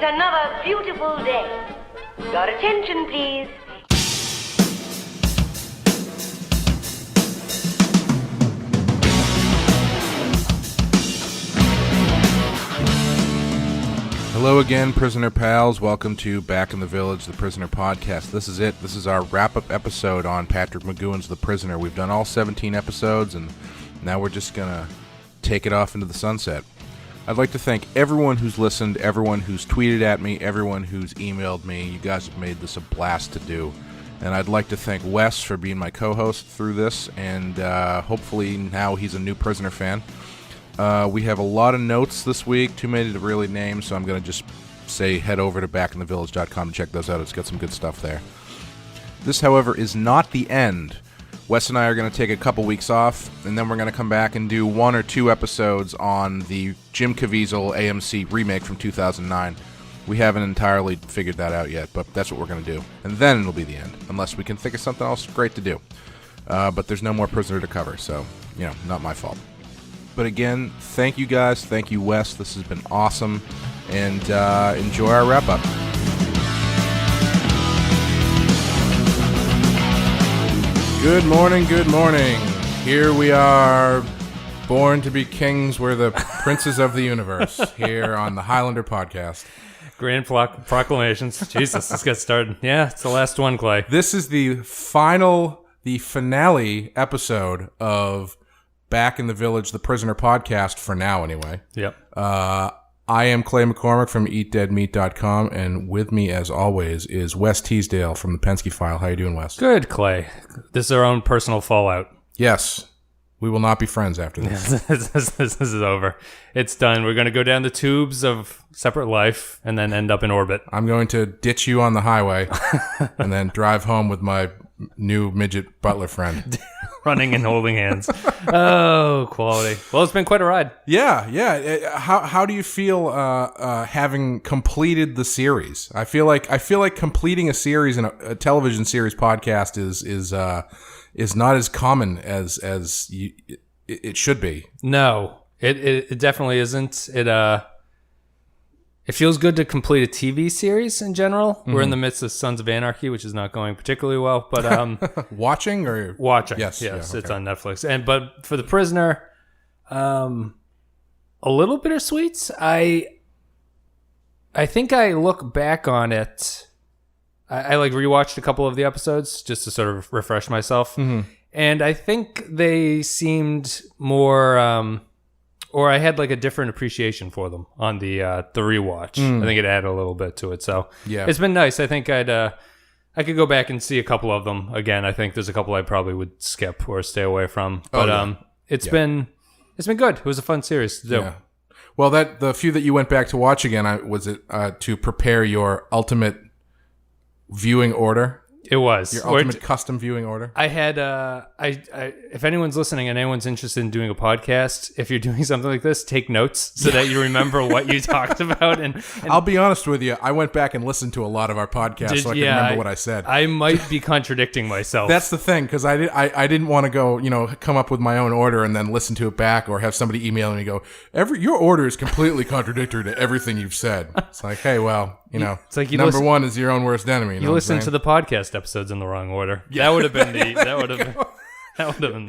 Another beautiful day. Your attention, please. Hello again, prisoner pals. Welcome to Back in the Village, the Prisoner Podcast. This is it. This is our wrap-up episode on Patrick McGoohan's The Prisoner. We've done all 17 episodes, and now we're just going to take it off into the sunset. I'd like to thank everyone who's listened, everyone who's tweeted at me, everyone who's emailed me. You guys have made this a blast to do. And I'd like to thank Wes for being my co-host through this, and hopefully now he's a new Prisoner fan. We have a lot of notes this week, too many to really name, so I'm going to just say head over to backinthevillage.com to check those out. It's got some good stuff there. This, however, is not the end. Wes and I are going to take a couple weeks off, and then we're going to come back and do 1 or 2 episodes on the Jim Caviezel AMC remake from 2009. We haven't entirely figured that out yet, but that's what we're going to do. And then it'll be the end, unless we can think of something else great to do. But there's no more Prisoner to cover, so, not my fault. But again, thank you guys. Thank you, Wes. This has been awesome. And enjoy our wrap-up. Good morning, good morning. Here we are, born to be kings. We're the princes of the universe here on the Highlander podcast. Grand proclamations. Jesus, let's get started. Yeah, it's the last one, Clay. This is the finale episode of Back in the Village, the Prisoner podcast, for now anyway. Yep. I am Clay McCormick from EatDeadMeat.com, and with me, as always, is Wes Teasdale from the Penske File. How you doing, Wes? Good, Clay. This is our own personal fallout. Yes. We will not be friends after this. This is over. It's done. We're going to go down the tubes of separate life and then end up in orbit. I'm going to ditch you on the highway and then drive home with my new midget butler friend. Running and holding hands. Oh, quality. Well, it's been quite a ride. Yeah. How do you feel having completed the series? I feel like completing a series in a television series podcast is not as common as it should be. No, it definitely isn't. It feels good to complete a TV series in general. Mm-hmm. We're in the midst of Sons of Anarchy, which is not going particularly well. But watching. Yes, yeah, okay. It's on Netflix. But for The Prisoner, a little bittersweet. I think I look back on it. I rewatched a couple of the episodes just to sort of refresh myself, mm-hmm. and I think they seemed more. Or I had a different appreciation for them on the rewatch. I think it added a little bit to it. So yeah, it's been nice. I think I could go back and see a couple of them again. I think there's a couple I probably would skip or stay away from. But it's been good. It was a fun series to do. Yeah. Well, the few that you went back to watch again, was it to prepare your ultimate viewing order? It was your ultimate custom viewing order. I had if anyone's listening and anyone's interested in doing a podcast, if you're doing something like this, take notes so that you remember what you talked about. And I'll be honest with you, I went back and listened to a lot of our podcasts so I can remember what I said. I might be contradicting myself. That's the thing, because I didn't want to go come up with my own order and then listen to it back, or have somebody email me and go, your order is completely contradictory to everything you've said. It's like, hey, well, it's like number one is your own worst enemy. You listen to the podcast episodes in the wrong order. Yeah. That would have been the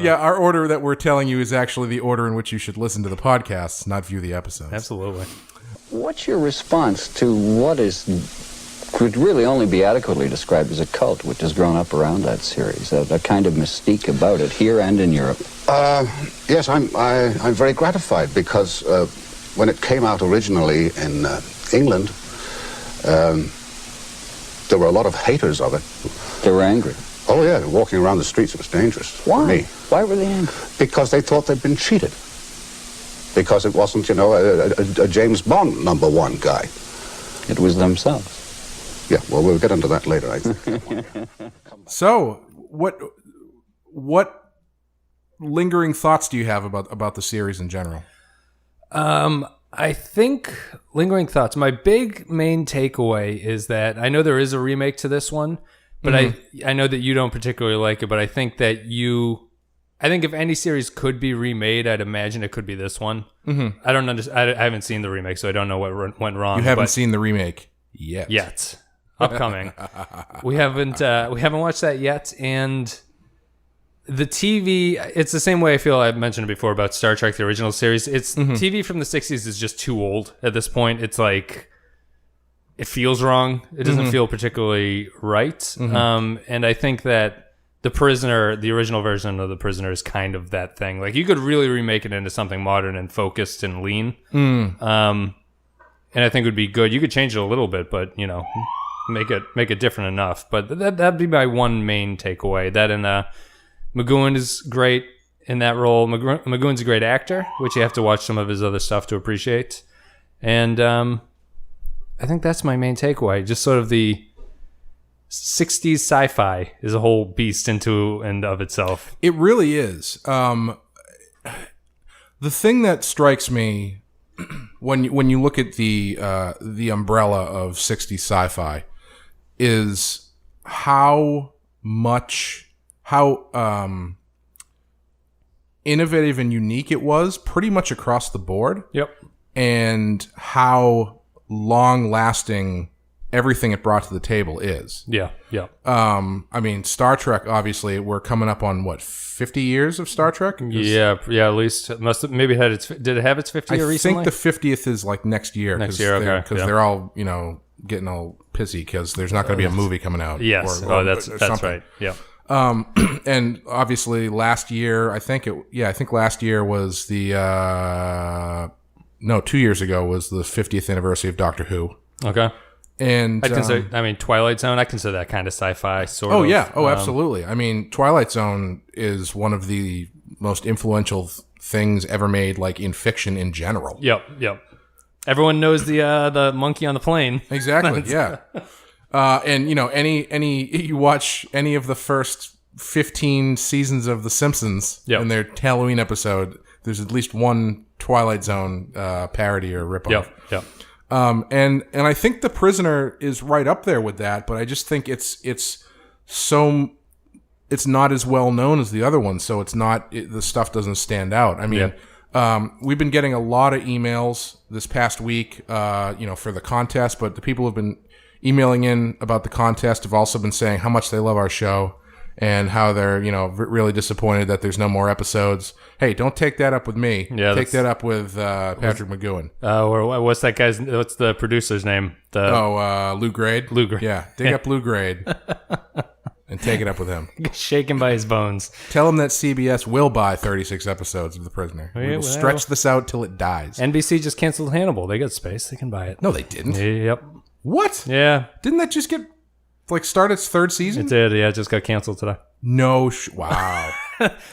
Yeah, our order that we're telling you is actually the order in which you should listen to the podcasts, not view the episodes. Absolutely. What's your response to what could really only be adequately described as a cult, which has grown up around that series, a kind of mystique about it here and in Europe? Yes, I'm very gratified, because when it came out originally in England, there were a lot of haters of it. They were angry? Oh, yeah. Walking around the streets, it was dangerous. Why? For me. Why were they angry? Because they thought they'd been cheated. Because it wasn't, a James Bond #1 guy. It was themselves. Yeah, well, we'll get into that later, I think. So, what lingering thoughts do you have about the series in general? I think lingering thoughts. My main takeaway is that I know there is a remake to this one, but I know that you don't particularly like it, but I think that I think if any series could be remade, I'd imagine it could be this one. Mm-hmm. I don't understand. I haven't seen the remake, so I don't know what went wrong. You haven't seen the remake yet. Upcoming. we haven't watched that yet, and the TV, it's the same way I feel I've mentioned it before about Star Trek, the original series. It's TV from the 60s is just too old at this point. It's like, it feels wrong. It doesn't feel particularly right. And I think that The Prisoner, the original version of The Prisoner, is kind of that thing. Like, you could really remake it into something modern and focused and lean. And I think it would be good. You could change it a little bit, but, make it different enough. But that'd be my one main takeaway. That and McGoohan is great in that role. McGoohan's a great actor, which you have to watch some of his other stuff to appreciate. And I think that's my main takeaway. Just sort of the 60s sci-fi is a whole beast into and of itself. It really is. The thing that strikes me when you look at the umbrella of 60s sci-fi is how innovative and unique it was pretty much across the board. Yep. And how long-lasting everything it brought to the table is. Yeah. I mean, Star Trek, obviously, we're coming up on, 50 years of Star Trek? Yeah, at least. It must have, maybe did it have its 50th year recently? I think the 50th is like next year. Next year, okay. Because they're all, getting all pissy because there's not going to be a movie coming out. Yes, that's right. Yeah. And obviously last year, I think last year was 2 years ago was the 50th anniversary of Doctor Who. Okay. And Twilight Zone, I consider that kind of sci-fi sort of. Oh yeah. Oh, absolutely. I mean, Twilight Zone is one of the most influential things ever made, like in fiction in general. Yep. Everyone knows the monkey on the plane. Exactly. Yeah. And you watch any of the first 15 seasons of The Simpsons in their Halloween episode, there's at least one Twilight Zone parody or ripoff. Yep. And I think The Prisoner is right up there with that, but I just think it's not as well known as the other one, so the stuff doesn't stand out. I mean, we've been getting a lot of emails this past week, for the contest, but the people who've been emailing in about the contest have also been saying how much they love our show and how they're, really disappointed that there's no more episodes. Hey, don't take that up with me. Yeah, take that up with Patrick McGoohan. Or what's the producer's name? Lou Grade? Lou Grade. Yeah, dig up Lou Grade and take it up with him. Shaken by his bones. Tell him that CBS will buy 36 episodes of The Prisoner. We will stretch this out till it dies. NBC just canceled Hannibal. They got space. They can buy it. No, they didn't. Yep. What? Yeah. Didn't that just get... start its third season? It did, yeah. It just got canceled today. No, wow.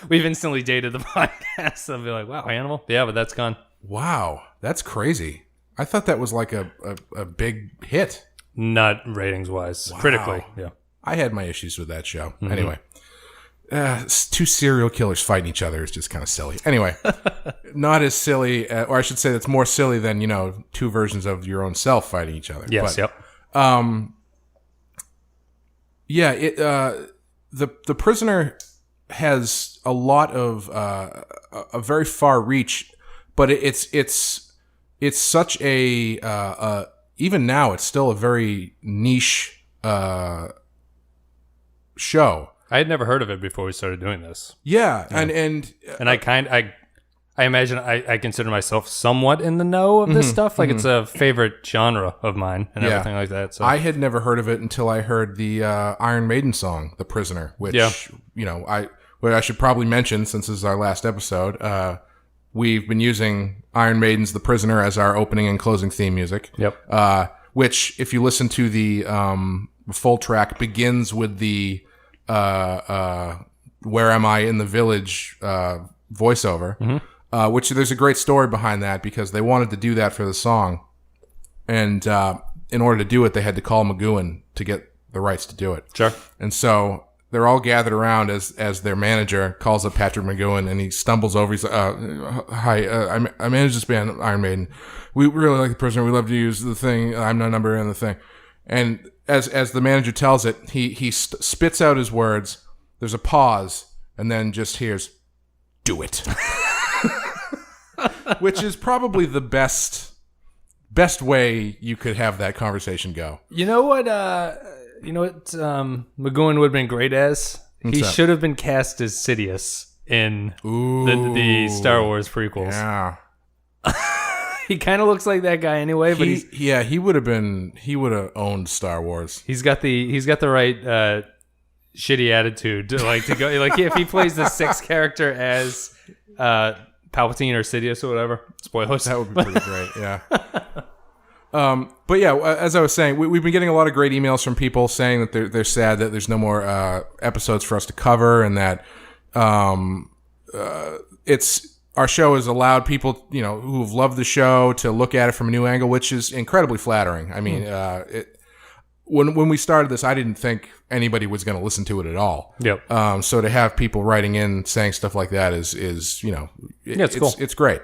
We've instantly dated the podcast. I'll be like, wow, Hannibal? Yeah, but that's gone. Wow, that's crazy. I thought that was like a big hit. Not ratings-wise. Wow. Critically, yeah. I had my issues with that show. Mm-hmm. Anyway. Two serial killers fighting each other is just kind of silly. Anyway, not as silly, or I should say that's more silly than, two versions of your own self fighting each other. Yes, but, yep. The Prisoner has a lot of a very far reach, but it's such a even now it's still a very niche show. I had never heard of it before we started doing this. Yeah, and I imagine I consider myself somewhat in the know of this stuff. Like it's a favorite genre of mine and everything like that. So I had never heard of it until I heard the Iron Maiden song, "The Prisoner," which I should probably mention since this is our last episode. We've been using Iron Maiden's "The Prisoner" as our opening and closing theme music. Yep. Which, if you listen to the full track, begins with the "Where Am I in the Village" voiceover. Mm-hmm. Which there's a great story behind that because they wanted to do that for the song. And in order to do it, they had to call McGoohan to get the rights to do it. Sure. And so they're all gathered around as their manager calls up Patrick McGoohan and he stumbles over. He's like, hi, I manage this band, Iron Maiden. We really like The Prisoner. We love to use the thing. I'm no number in the thing. And as the manager tells it, he spits out his words. There's a pause, and then just hears, "Do it," which is probably the best way you could have that conversation go. You know what? McGoohan would have been great as. He should have been cast as Sidious in the Star Wars prequels. Yeah. He kind of looks like that guy anyway, but he would have owned Star Wars. He's got the right shitty attitude to go like if he plays the sixth character as Palpatine or Sidious or whatever. Spoilers. That would be pretty great. Yeah. But yeah, as I was saying, we've been getting a lot of great emails from people saying that they're sad that there's no more episodes for us to cover, and that our show has allowed people, who have loved the show to look at it from a new angle, which is incredibly flattering. I mean, when we started this, I didn't think anybody was going to listen to it at all. Yep. So to have people writing in saying stuff like that is it's cool. It's great.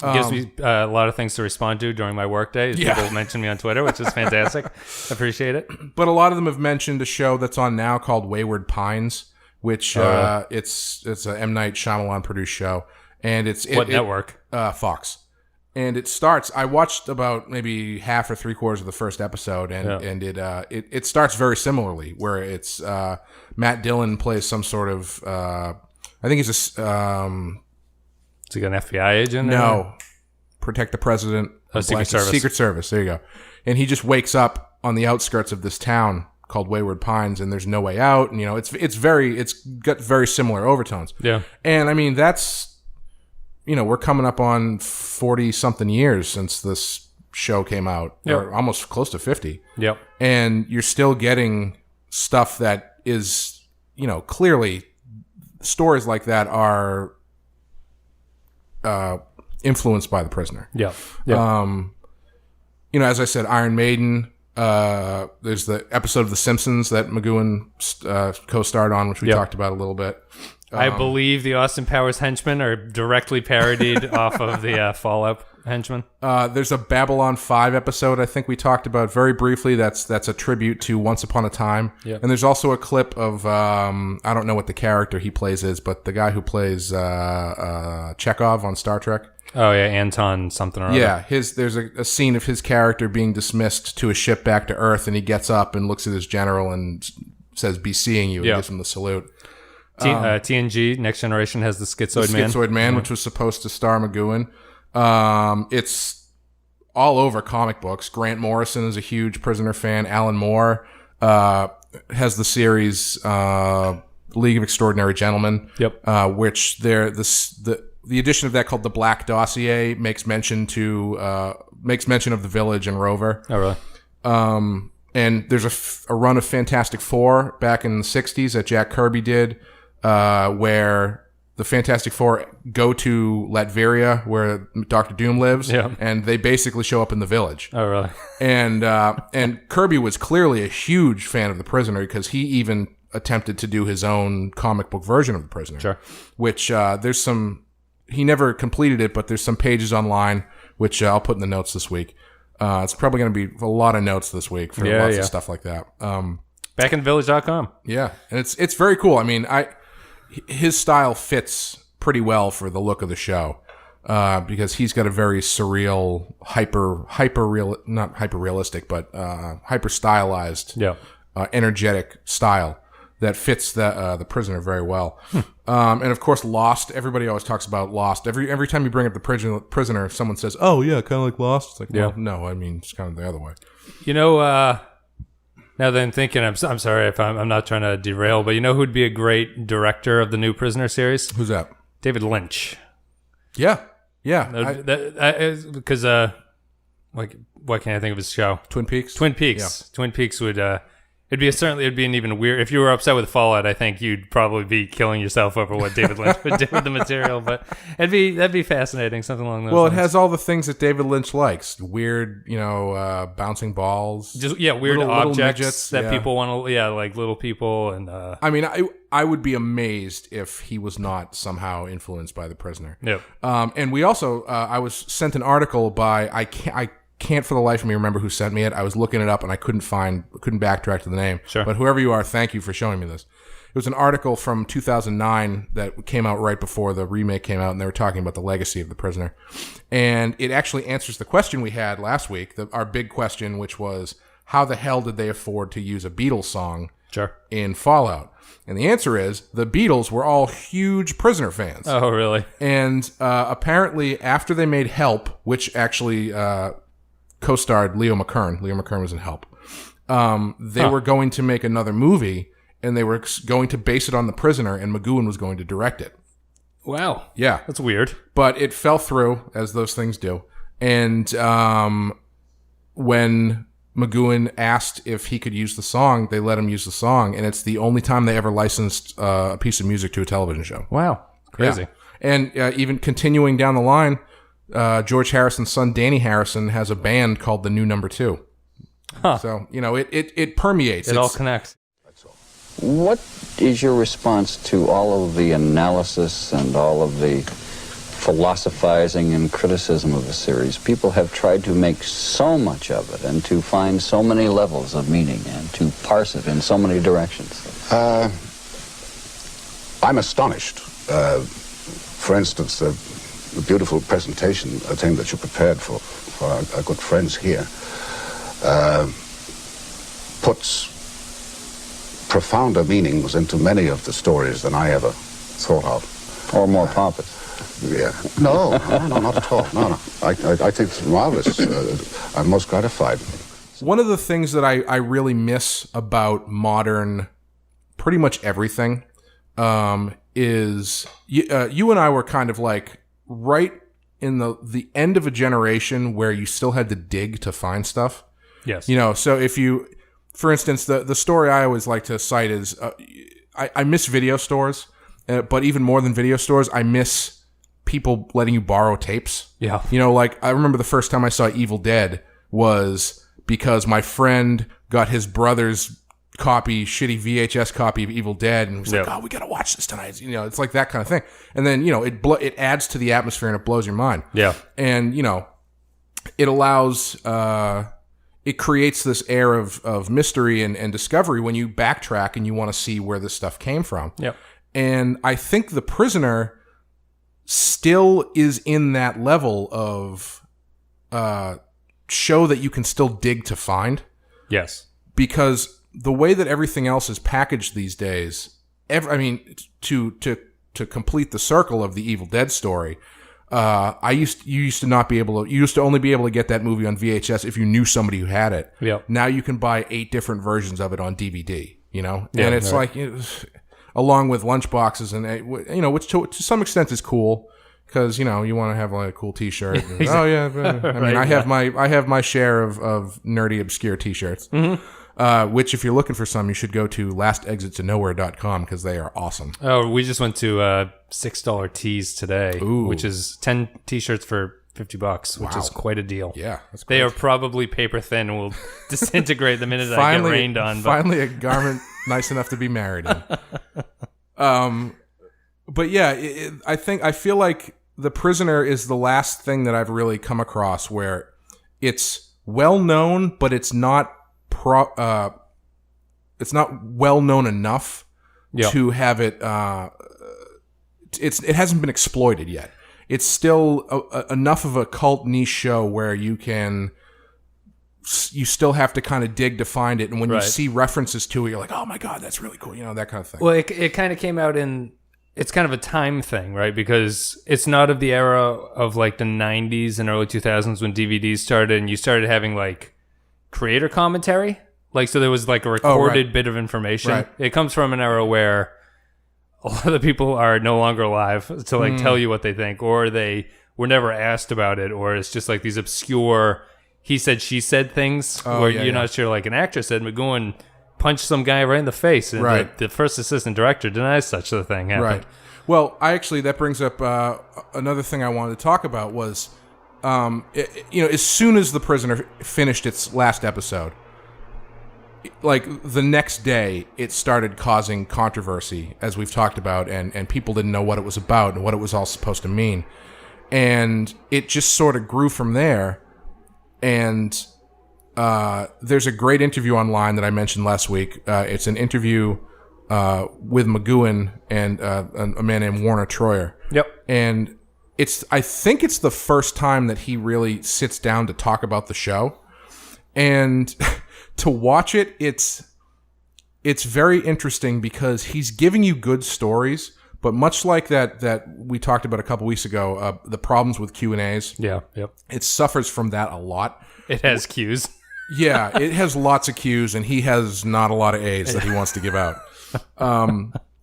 It gives me a lot of things to respond to during my workday. People mention me on Twitter, which is fantastic. Appreciate it. But a lot of them have mentioned a show that's on now called Wayward Pines, which it's a M. Night Shyamalan produced show, and what network? Fox. And it starts. I watched about maybe half or 3/4 of the first episode, and it starts very similarly, where it's Matt Dillon plays some sort of I think he's a Is he an FBI agent? No. Protect the President. Secret Service. Secret Service. There you go. And he just wakes up on the outskirts of this town called Wayward Pines, and there's no way out. And, it's got very similar overtones. Yeah. And, I mean, that's, we're coming up on 40-something years since this show came out. Yep. Or almost close to 50. Yep. And you're still getting stuff that is, clearly stories like that are influenced by The Prisoner. Yeah. As I said, Iron Maiden. There's the episode of The Simpsons that McGoohan co-starred on, which we talked about a little bit. I believe the Austin Powers henchmen are directly parodied off of the Fallout henchmen. There's a Babylon 5 episode I think we talked about very briefly. That's a tribute to Once Upon a Time. Yep. And there's also a clip of I don't know what the character he plays is, but the guy who plays Chekhov on Star Trek. Oh yeah, Anton something or other. Yeah, there's a scene of his character being dismissed to a ship back to Earth, and he gets up and looks at his general and says, "Be seeing you," and gives him the salute. TNG, Next Generation, has the Schizoid Man. Schizoid Man, which was supposed to star McGoohan. It's all over comic books. Grant Morrison is a huge Prisoner fan. Alan Moore has the series League of Extraordinary Gentlemen. Yep. Which the edition of that called The Black Dossier makes mention of the Village and Rover. Oh, really? And there's a run of Fantastic Four back in the 60s that Jack Kirby did, where the Fantastic Four go to Latveria, where Doctor Doom lives, and they basically show up in the Village. Oh, really? And Kirby was clearly a huge fan of The Prisoner, because he even attempted to do his own comic book version of The Prisoner. Sure. Which there's some. He never completed it, but there's some pages online, which I'll put in the notes this week. It's probably going to be a lot of notes this week for lots of stuff like that. Backinthevillage.com. Yeah, and it's very cool. I mean, his style fits pretty well for the look of the show, because he's got a very surreal, not hyper realistic, but hyper stylized, energetic style that fits the Prisoner very well. And of course, Lost. Everybody always talks about Lost. Every time you bring up the Prisoner, someone says, "Oh yeah, kind of like Lost." It's like, well, no, I mean, it's kind of the other way. Now that I'm thinking, I'm sorry if I'm not trying to derail, but who'd be a great director of the new Prisoner series? Who's that? David Lynch. Yeah. Because what can I think of his show? Twin Peaks. Yeah. Twin Peaks would. It'd be an even weird. If you were upset with Fallout, I think you'd probably be killing yourself over what David Lynch would do with the material. But that'd be fascinating, something along those lines. Well, it has all the things that David Lynch likes: weird, bouncing balls, just weird objects midgets, that people want to, like little people. And I mean, I would be amazed if he was not somehow influenced by The Prisoner. Yep. And we also, I was sent an article by I can't for the life of me remember who sent me it. I was looking it up and I couldn't backtrack to the name. Sure. But whoever you are, thank you for showing me this. It was an article from 2009 that came out right before the remake came out, and they were talking about the legacy of The Prisoner. And it actually answers the question we had last week, our big question, which was, how the hell did they afford to use a Beatles song in Fallout? And the answer is, the Beatles were all huge Prisoner fans. Oh, really? And apparently, after they made Help, which actually co-starred Leo McKern was in Help, they were going to make another movie, and they were going to base it on The Prisoner, and McGoohan was going to direct it. Wow. Yeah. That's weird. But it fell through, as those things do. And when McGoohan asked if he could use the song, they let him use the song, and it's the only time they ever licensed a piece of music to a television show. Wow. Crazy. Yeah. And even continuing down the line, George Harrison's son, Danny Harrison, has a band called The New Number 2. Huh. So, it permeates. It all connects. What is your response to all of the analysis and all of the philosophizing and criticism of the series? People have tried to make so much of it and to find so many levels of meaning and to parse it in so many directions. I'm astonished. For instance, the beautiful presentation thing that you prepared for our good friends here puts profounder meanings into many of the stories than I ever thought of. Or more pompous. Yeah. No, not at all. No. I think it's marvelous. I'm most gratified. One of the things that I really miss about modern, pretty much everything, is you and I were kind of like right in the end of a generation where you still had to dig to find stuff. Yes. So if you, for instance, the story I always like to cite is I miss video stores, but even more than video stores, I miss people letting you borrow tapes. Yeah. Like I remember the first time I saw Evil Dead was because my friend got his brother's shitty VHS copy of Evil Dead and was like, oh, we got to watch this tonight. It's like that kind of thing. And then, it adds to the atmosphere and it blows your mind. Yeah. And, it allows, it creates this air of mystery and discovery when you backtrack and you want to see where this stuff came from. Yep. And I think The Prisoner still is in that level of show that you can still dig to find. Yes. Because the way that everything else is packaged these days, to complete the circle of the Evil Dead story, you used to only be able to get that movie on VHS if you knew somebody who had it. Yep. Now you can buy 8 different versions of it on DVD, Yeah, and it's right. like, along with lunchboxes and, which to some extent is cool. Because you want to have like a cool T-shirt. Exactly. Oh yeah, right, I have my share of nerdy obscure T-shirts. Mm-hmm. Which, if you're looking for some, you should go to lastexittonowhere.com because they are awesome. Oh, we just went to $6 tees today, which is 10 T-shirts for $50, which is quite a deal. Yeah, that's great. They are probably paper thin and will disintegrate the minute I get rained on. Finally, a garment nice enough to be married in. But yeah, I feel like The Prisoner is the last thing that I've really come across where it's well known, but it's not well known enough to have it. It hasn't been exploited yet. It's still enough of a cult niche show where you still have to kind of dig to find it, and when you see references to it, you're like, oh my god, that's really cool, that kind of thing. Well, it kind of came out in. It's kind of a time thing, right? Because it's not of the era of like the 90s and early 2000s when DVDs started and you started having like creator commentary. Like, so there was like a recorded bit of information. Right. It comes from an era where a lot of the people are no longer alive to like tell you what they think, or they were never asked about it, or it's just like these obscure he said, she said things where you're not sure. Like an actress said, McGoohan punched some guy right in the face, and the first assistant director denies such a thing happened. Right. Well, that brings up another thing I wanted to talk about was, as soon as The Prisoner finished its last episode, like the next day, it started causing controversy, as we've talked about, and people didn't know what it was about and what it was all supposed to mean. And it just sort of grew from there. And there's a great interview online that I mentioned last week. It's an interview with McGoohan and a man named Warner Troyer. Yep. And I think it's the first time that he really sits down to talk about the show. And to watch it, it's very interesting because he's giving you good stories, but much like that we talked about a couple weeks ago, the problems with Q&As. Yeah, yep. It suffers from that a lot. It has Q's. Yeah, it has lots of Q's, and he has not a lot of A's that he wants to give out.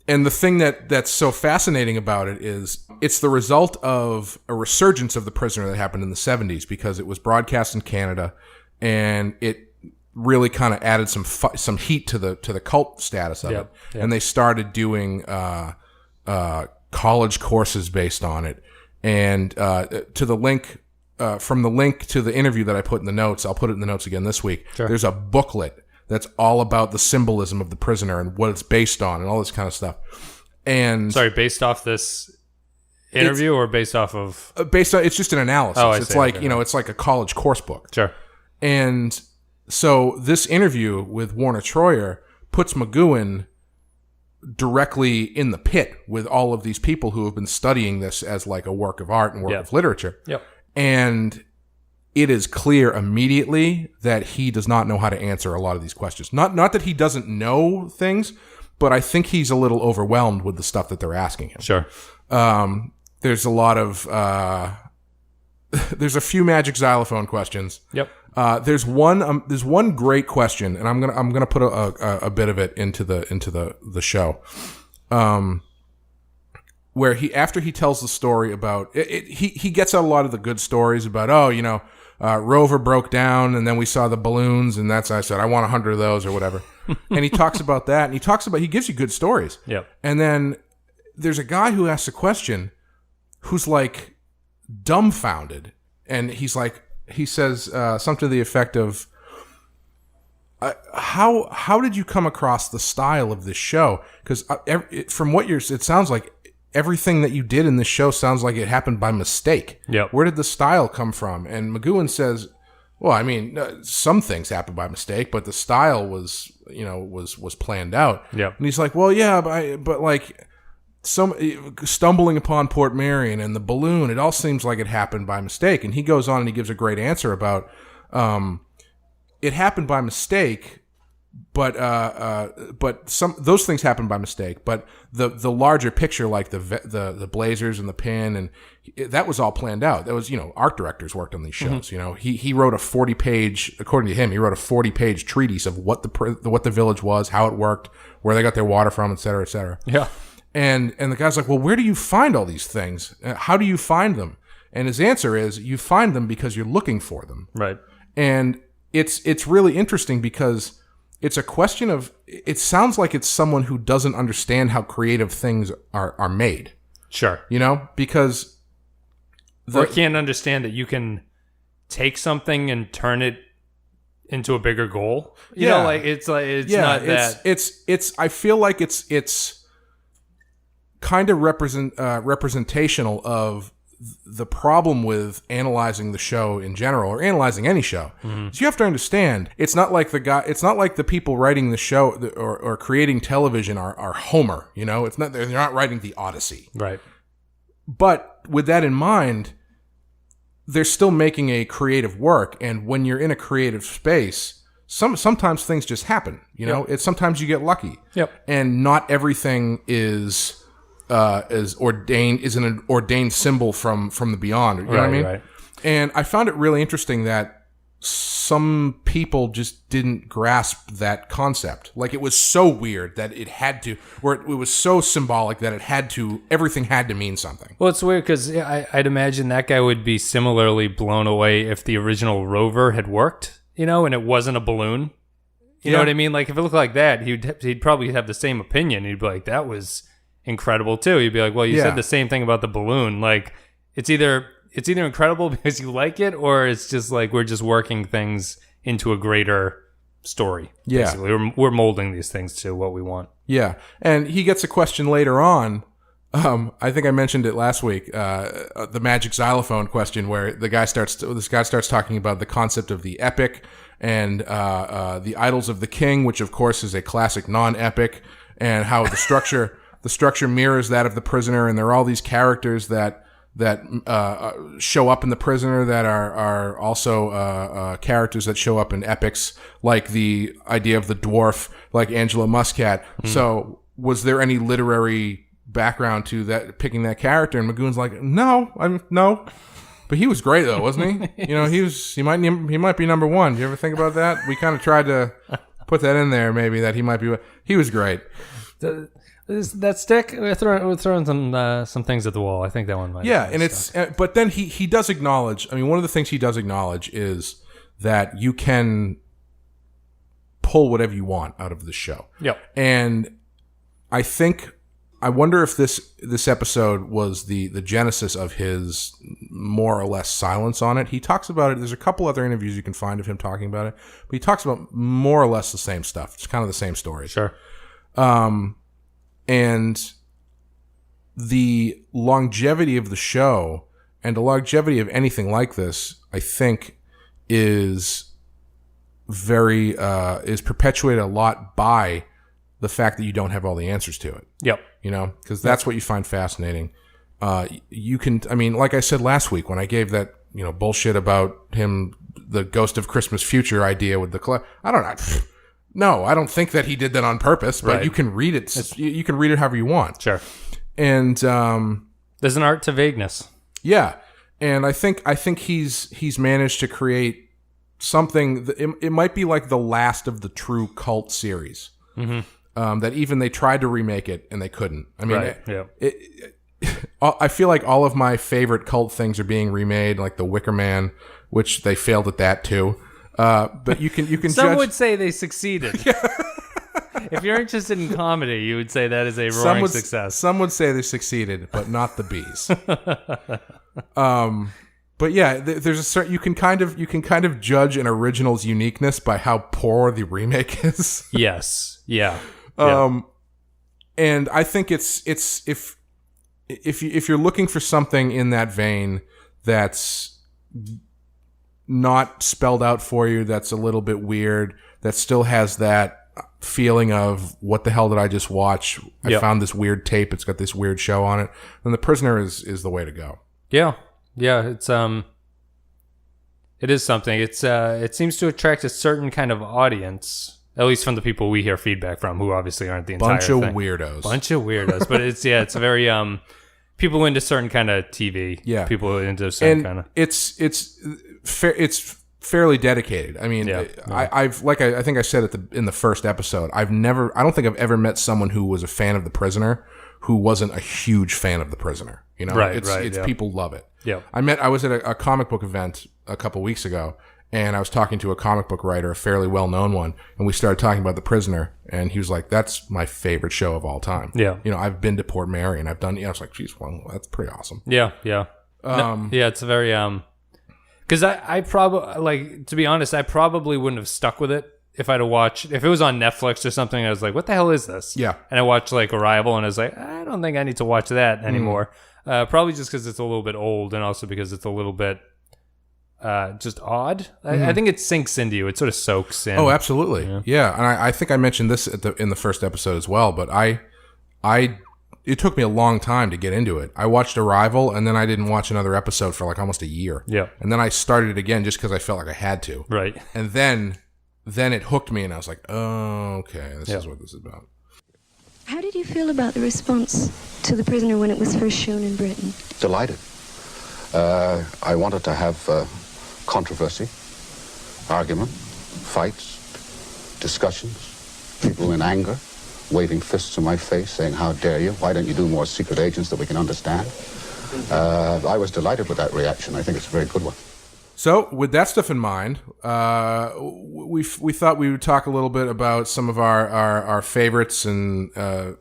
And the thing that's so fascinating about it is it's the result of a resurgence of The Prisoner that happened in the 70s because it was broadcast in Canada, and it really kind of added some heat to the cult status of it. Yep. And they started doing college courses based on it. And to the link from the link to the interview that I put in the notes, I'll put it in the notes again this week. Sure. There's a booklet that's all about the symbolism of The Prisoner and what it's based on and all this kind of stuff. And based off this interview or based off of it's just an analysis. Oh, it's like, it's like a college course book. Sure. And so this interview with Warner Troyer puts McGoohan directly in the pit with all of these people who have been studying this as like a work of art and work of literature. Yep. And it is clear immediately that he does not know how to answer a lot of these questions. Not that he doesn't know things, but I think he's a little overwhelmed with the stuff that they're asking him. Sure. There's a lot of there's a few magic xylophone questions. Yep. There's one great question, and I'm gonna put a bit of it into the show. Where after he tells the story about it, he gets out a lot of the good stories about Rover broke down and then we saw the balloons and I said I want 100 of those or whatever, and he talks about that and he gives you good stories. Yeah. And then there's a guy who asks a question who's like dumbfounded, and he says something to the effect of how did you come across the style of this show? Because from what it sounds like. Everything that you did in this show sounds like it happened by mistake. Yep. Where did the style come from? And McGoohan says, well, I mean, some things happen by mistake, but the style was planned out. Yep. And he's like, well, yeah, but like stumbling upon Port Marion and the balloon, it all seems like it happened by mistake. And he goes on and he gives a great answer about it happened by mistake. But those things happen by mistake. But the larger picture, like the blazers and the pin, and that was all planned out. That was art directors worked on these shows. Mm-hmm. He wrote a 40-page, according to him, he wrote a 40-page treatise of what the village was, how it worked, where they got their water from, et cetera, et cetera. Yeah. And the guy's like, well, where do you find all these things? How do you find them? And his answer is, you find them because you're looking for them. Right. And it's really interesting because. It's a question of, it sounds like it's someone who doesn't understand how creative things are made. Sure. Because... Or can't understand that you can take something and turn it into a bigger goal. You know, it's not that... It's I feel like it's kind of representational of the problem with analyzing the show in general, or analyzing any show, is you have to understand it's not like the people writing the show or creating television are Homer. It's not, they're not writing the Odyssey, right? But with that in mind, they're still making a creative work, and when you're in a creative space, sometimes things just happen. It's sometimes you get lucky. Yep. And not everything is an ordained symbol from the beyond. You know what I mean? Right. And I found it really interesting that some people just didn't grasp that concept. Like, it was so weird that it had to, or it was so symbolic that everything had to mean something. Well, it's weird because I'd imagine that guy would be similarly blown away if the original rover had worked, and it wasn't a balloon. You know what I mean? Like, if it looked like that, he'd probably have the same opinion. He'd be like, that was incredible too. You'd be like, well, you said the same thing about the balloon. Like, it's either incredible because you like it, or it's just like we're just working things into a greater story. Basically, we're molding these things to what we want. Yeah, and he gets a question later on I think I mentioned it last week. The magic xylophone question, where this guy starts talking about the concept of the epic and the Idols of the King, which of course is a classic non-epic, and how the structure mirrors that of The Prisoner, and there are all these characters that show up in The Prisoner that are also characters that show up in epics, like the idea of the dwarf, like Angela Muscat. So was there any literary background to that, picking that character? And McGoohan's like, no, but he was great though, wasn't he? He might be number one. Do you ever think about that? We kind of tried to put that in there, maybe, that he was great. That stick, we're throwing some things at the wall. I think that one might. Yeah, and it's but then he does acknowledge. I mean, one of the things he does acknowledge is that you can pull whatever you want out of the show. Yep. And I wonder if this episode was the genesis of his more or less silence on it. He talks about it. There's a couple other interviews you can find of him talking about it, but he talks about more or less the same stuff. It's kind of the same story. Sure. And the longevity of the show and the longevity of anything like this, I think, is perpetuated a lot by the fact that you don't have all the answers to it. Yep. Because that's what you find fascinating. Like I said last week when I gave that, bullshit about him, the Ghost of Christmas Future idea with the I don't know. No, I don't think that he did that on purpose, but you can read it. You can read it however you want. Sure. And there's an art to vagueness. Yeah, and I think he's managed to create something. It might be like the last of the true cult series. Mm-hmm. That even they tried to remake it and they couldn't. I mean, I feel like all of my favorite cult things are being remade, like The Wicker Man, which they failed at that too. But you can Some judge. would say they succeeded. If you're interested in comedy, you would say that is a roaring success. Some would say they succeeded, but not the bees. But yeah, there's a certain you can kind of judge an original's uniqueness by how poor the remake is. Yes. Yeah. And I think it's if you're looking for something in that vein that's not spelled out for you, that's a little bit weird, that still has that feeling of what the hell did I just watch? I found this weird tape. It's got this weird show on it. And The Prisoner is the way to go. Yeah. Yeah. It is something. It seems to attract a certain kind of audience. At least from the people we hear feedback from, who obviously aren't the entire thing. Bunch of weirdos. But it's very people into certain kind of TV. Yeah, people into certain kind of. It's fairly dedicated. I mean, I think I said in the first episode, I don't think I've ever met someone who was a fan of The Prisoner who wasn't a huge fan of The Prisoner. People love it. Yeah, I was at a comic book event a couple weeks ago. And I was talking to a comic book writer, a fairly well-known one, and we started talking about The Prisoner, and he was like, that's my favorite show of all time. Yeah. I've been to Port Mary, and I've done, I was like, geez, well, that's pretty awesome. Yeah, yeah. It's a very, because I probably, to be honest, I probably wouldn't have stuck with it if I'd have watched, if it was on Netflix or something, I was like, what the hell is this? Yeah. And I watched, Arrival, and I was like, I don't think I need to watch that anymore. Probably just because it's a little bit old, and also because it's a little bit, just odd. I think it sinks into you. It sort of soaks in. Oh, absolutely. Yeah. And I think I mentioned this in the first episode as well, but it took me a long time to get into it. I watched Arrival, and then I didn't watch another episode for almost a year. Yeah. And then I started it again just because I felt like I had to. Right. And then it hooked me, and I was like, oh, okay, this is what this is about. How did you feel about the response to The Prisoner when it was first shown in Britain? Delighted. I wanted to have controversy, argument, fights, discussions, people in anger, waving fists in my face, saying, how dare you? Why don't you do more secret agents that we can understand? I was delighted with that reaction. I think it's a very good one. So, with that stuff in mind, we thought we would talk a little bit about some of our favorites and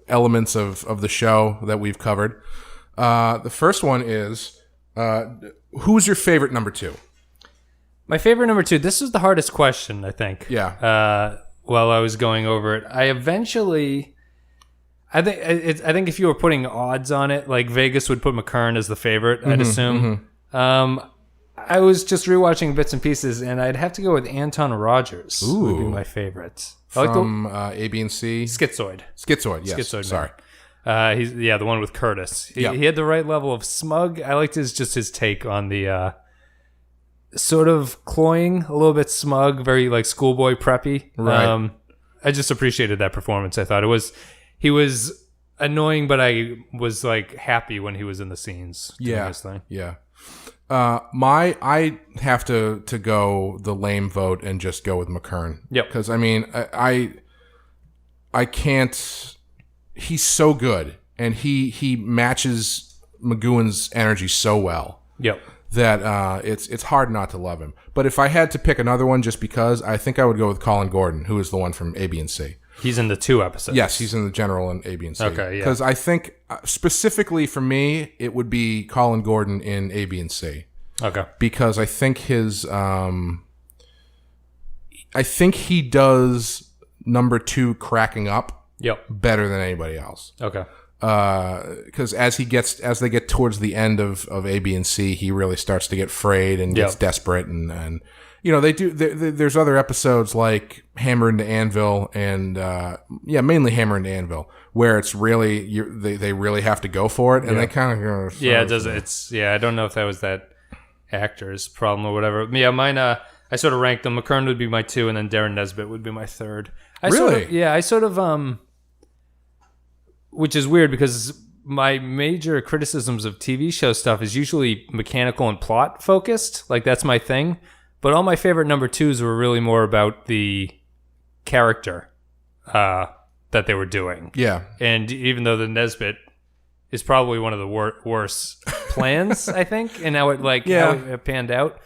elements of the show that we've covered. The first one is, who's your favorite number two? My favorite number two, this is the hardest question, I think. Yeah. While I was going over it, I I think if you were putting odds on it, like Vegas would put McKern as the favorite, I'd assume. I was just rewatching bits and pieces, and I'd have to go with Anton Rogers. Ooh. Would be my favorite. From A, B, and C? Schizoid. Schizoid, yes. Schizoid, sorry. He's the one with Curtis. He had the right level of smug. I liked his take on the sort of cloying, a little bit smug, very like schoolboy preppy. Right. I just appreciated that performance. I thought he was annoying, but I was like happy when he was in the scenes. Yeah. Yeah. I have to go the lame vote and just go with McKern. Yep. Because I mean, I can't. He's so good, and he matches McGoohan's energy so well. Yep. That it's hard not to love him. But if I had to pick another one, just because, I think I would go with Colin Gordon, who is the one from A, B, and C. He's in the 2 episodes. Yes, he's in the general in A, B, and C. Okay, yeah. Because I think, specifically for me, it would be Colin Gordon in A, B, and C. Okay. Because I think he does number 2 cracking up better than anybody else. Okay. Because as they get towards the end of A, B, and C, he really starts to get frayed and gets desperate, and you know, there's other episodes like Hammer into Anvil and mainly Hammer into Anvil, where it's really they really have to go for it, and they kind of go. Yeah, it does. I don't know if that was that actor's problem or whatever. Yeah, mine. I sort of ranked them. McKern would be my 2, and then Darren Nesbitt would be my 3rd. I sort of which is weird because my major criticisms of TV show stuff is usually mechanical and plot focused. Like, that's my thing. But all my favorite number 2s were really more about the character that they were doing. Yeah. And even though the Nesbitt is probably one of the worst plans, I think, and how it panned out.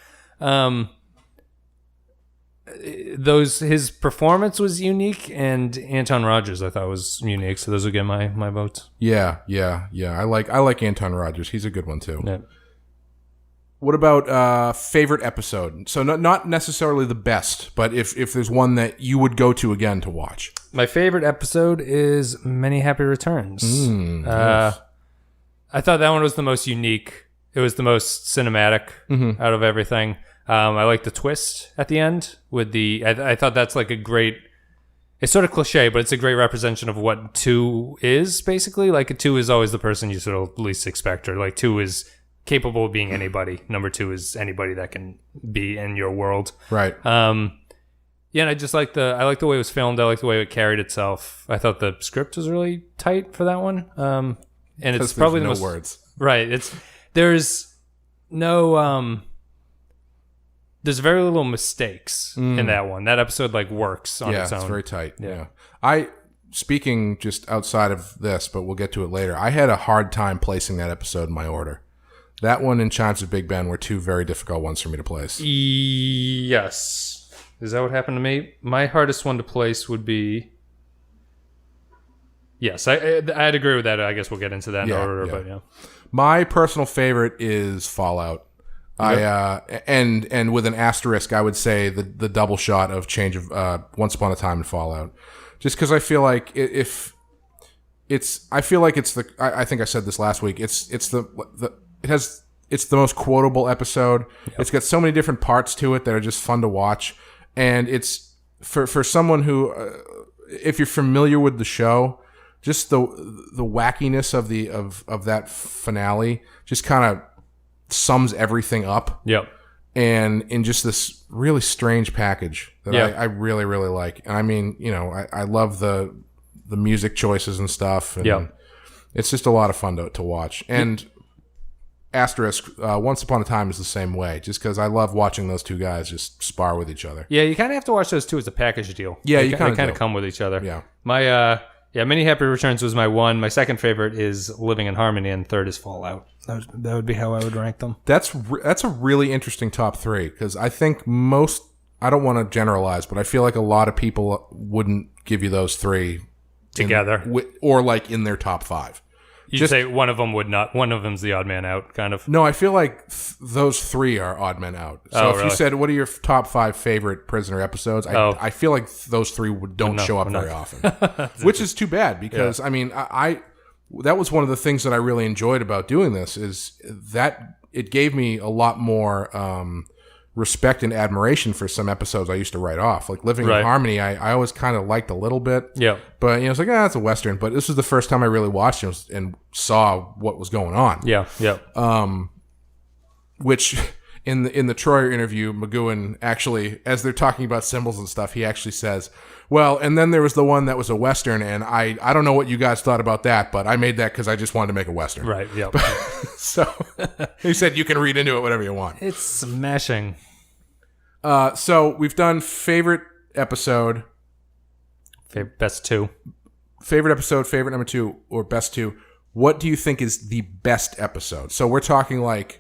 His performance was unique, and Anton Rogers I thought was unique, so those would get my votes. Yeah. I like Anton Rogers. He's a good one too. Yeah. What about favorite episode? So not necessarily the best, but if there's one that you would go to again to watch. My favorite episode is Many Happy Returns. Yes. I thought that one was the most unique. It was the most cinematic out of everything. I like the twist at the end with I thought that's like a great, it's sort of cliche, but it's a great representation of what 2 is, basically. Like, a 2 is always the person you sort of least expect, or like 2 is capable of being anybody. Number 2 is anybody that can be in your world. Right. And I just like I like the way it was filmed. I like the way it carried itself. I thought the script was really tight for that one. And it's probably the most words. Right. There's no there's very little mistakes in that one. That episode works on its own. Yeah, it's very tight. Yeah. Speaking just outside of this, but we'll get to it later, I had a hard time placing that episode in my order. That one and Chimes of Big Ben were 2 very difficult ones for me to place. Yes. Is that what happened to me? My hardest one to place would be... Yes, I'd agree with that. I guess we'll get into that in order. But yeah. My personal favorite is Fallout. Yep. And with an asterisk, I would say the double shot of Change of Once Upon a Time in Fallout, just because I feel like I think I said this last week. It's the most quotable episode. Yep. It's got so many different parts to it that are just fun to watch, and it's for someone who, if you're familiar with the show, just the wackiness of that finale just kind of sums everything up. Yep. And in just this really strange package that I really, really like. And I mean, I love the music choices and stuff. And it's just a lot of fun to watch. And asterisk, Once Upon a Time is the same way, just because I love watching those 2 guys just spar with each other. Yeah, you kind of have to watch those 2 as a package deal. Yeah, they kind of come with each other. Yeah. My Many Happy Returns was my 1. My second favorite is Living in Harmony, and third is Fallout. That would be how I would rank them. That's a really interesting top 3, because I think I don't want to generalize, but I feel like a lot of people wouldn't give you those 3 together, or in their top 5. You'd say one of them would not. One of them's the odd man out, kind of. No, I feel like those three are odd men out. So if you said, what are your top 5 favorite Prisoner episodes? I feel like those three don't show up very often, which is too bad because, I mean, that was one of the things that I really enjoyed about doing this is that it gave me a lot more respect and admiration for some episodes I used to write off. Like Living in Harmony, I always kind of liked a little bit. Yeah. But, it's like, it's a Western. But this was the first time I really watched it and saw what was going on. Yeah, yeah. Which, in the Troyer interview, McGoohan actually, as they're talking about symbols and stuff, he actually says, well, and then there was the one that was a Western, and I don't know what you guys thought about that, but I made that because I just wanted to make a Western. Right, yeah. So, he said you can read into it whatever you want. It's smashing. So, we've done favorite episode. Best 2. Favorite episode, favorite number 2, or best 2. What do you think is the best episode? So, we're talking like,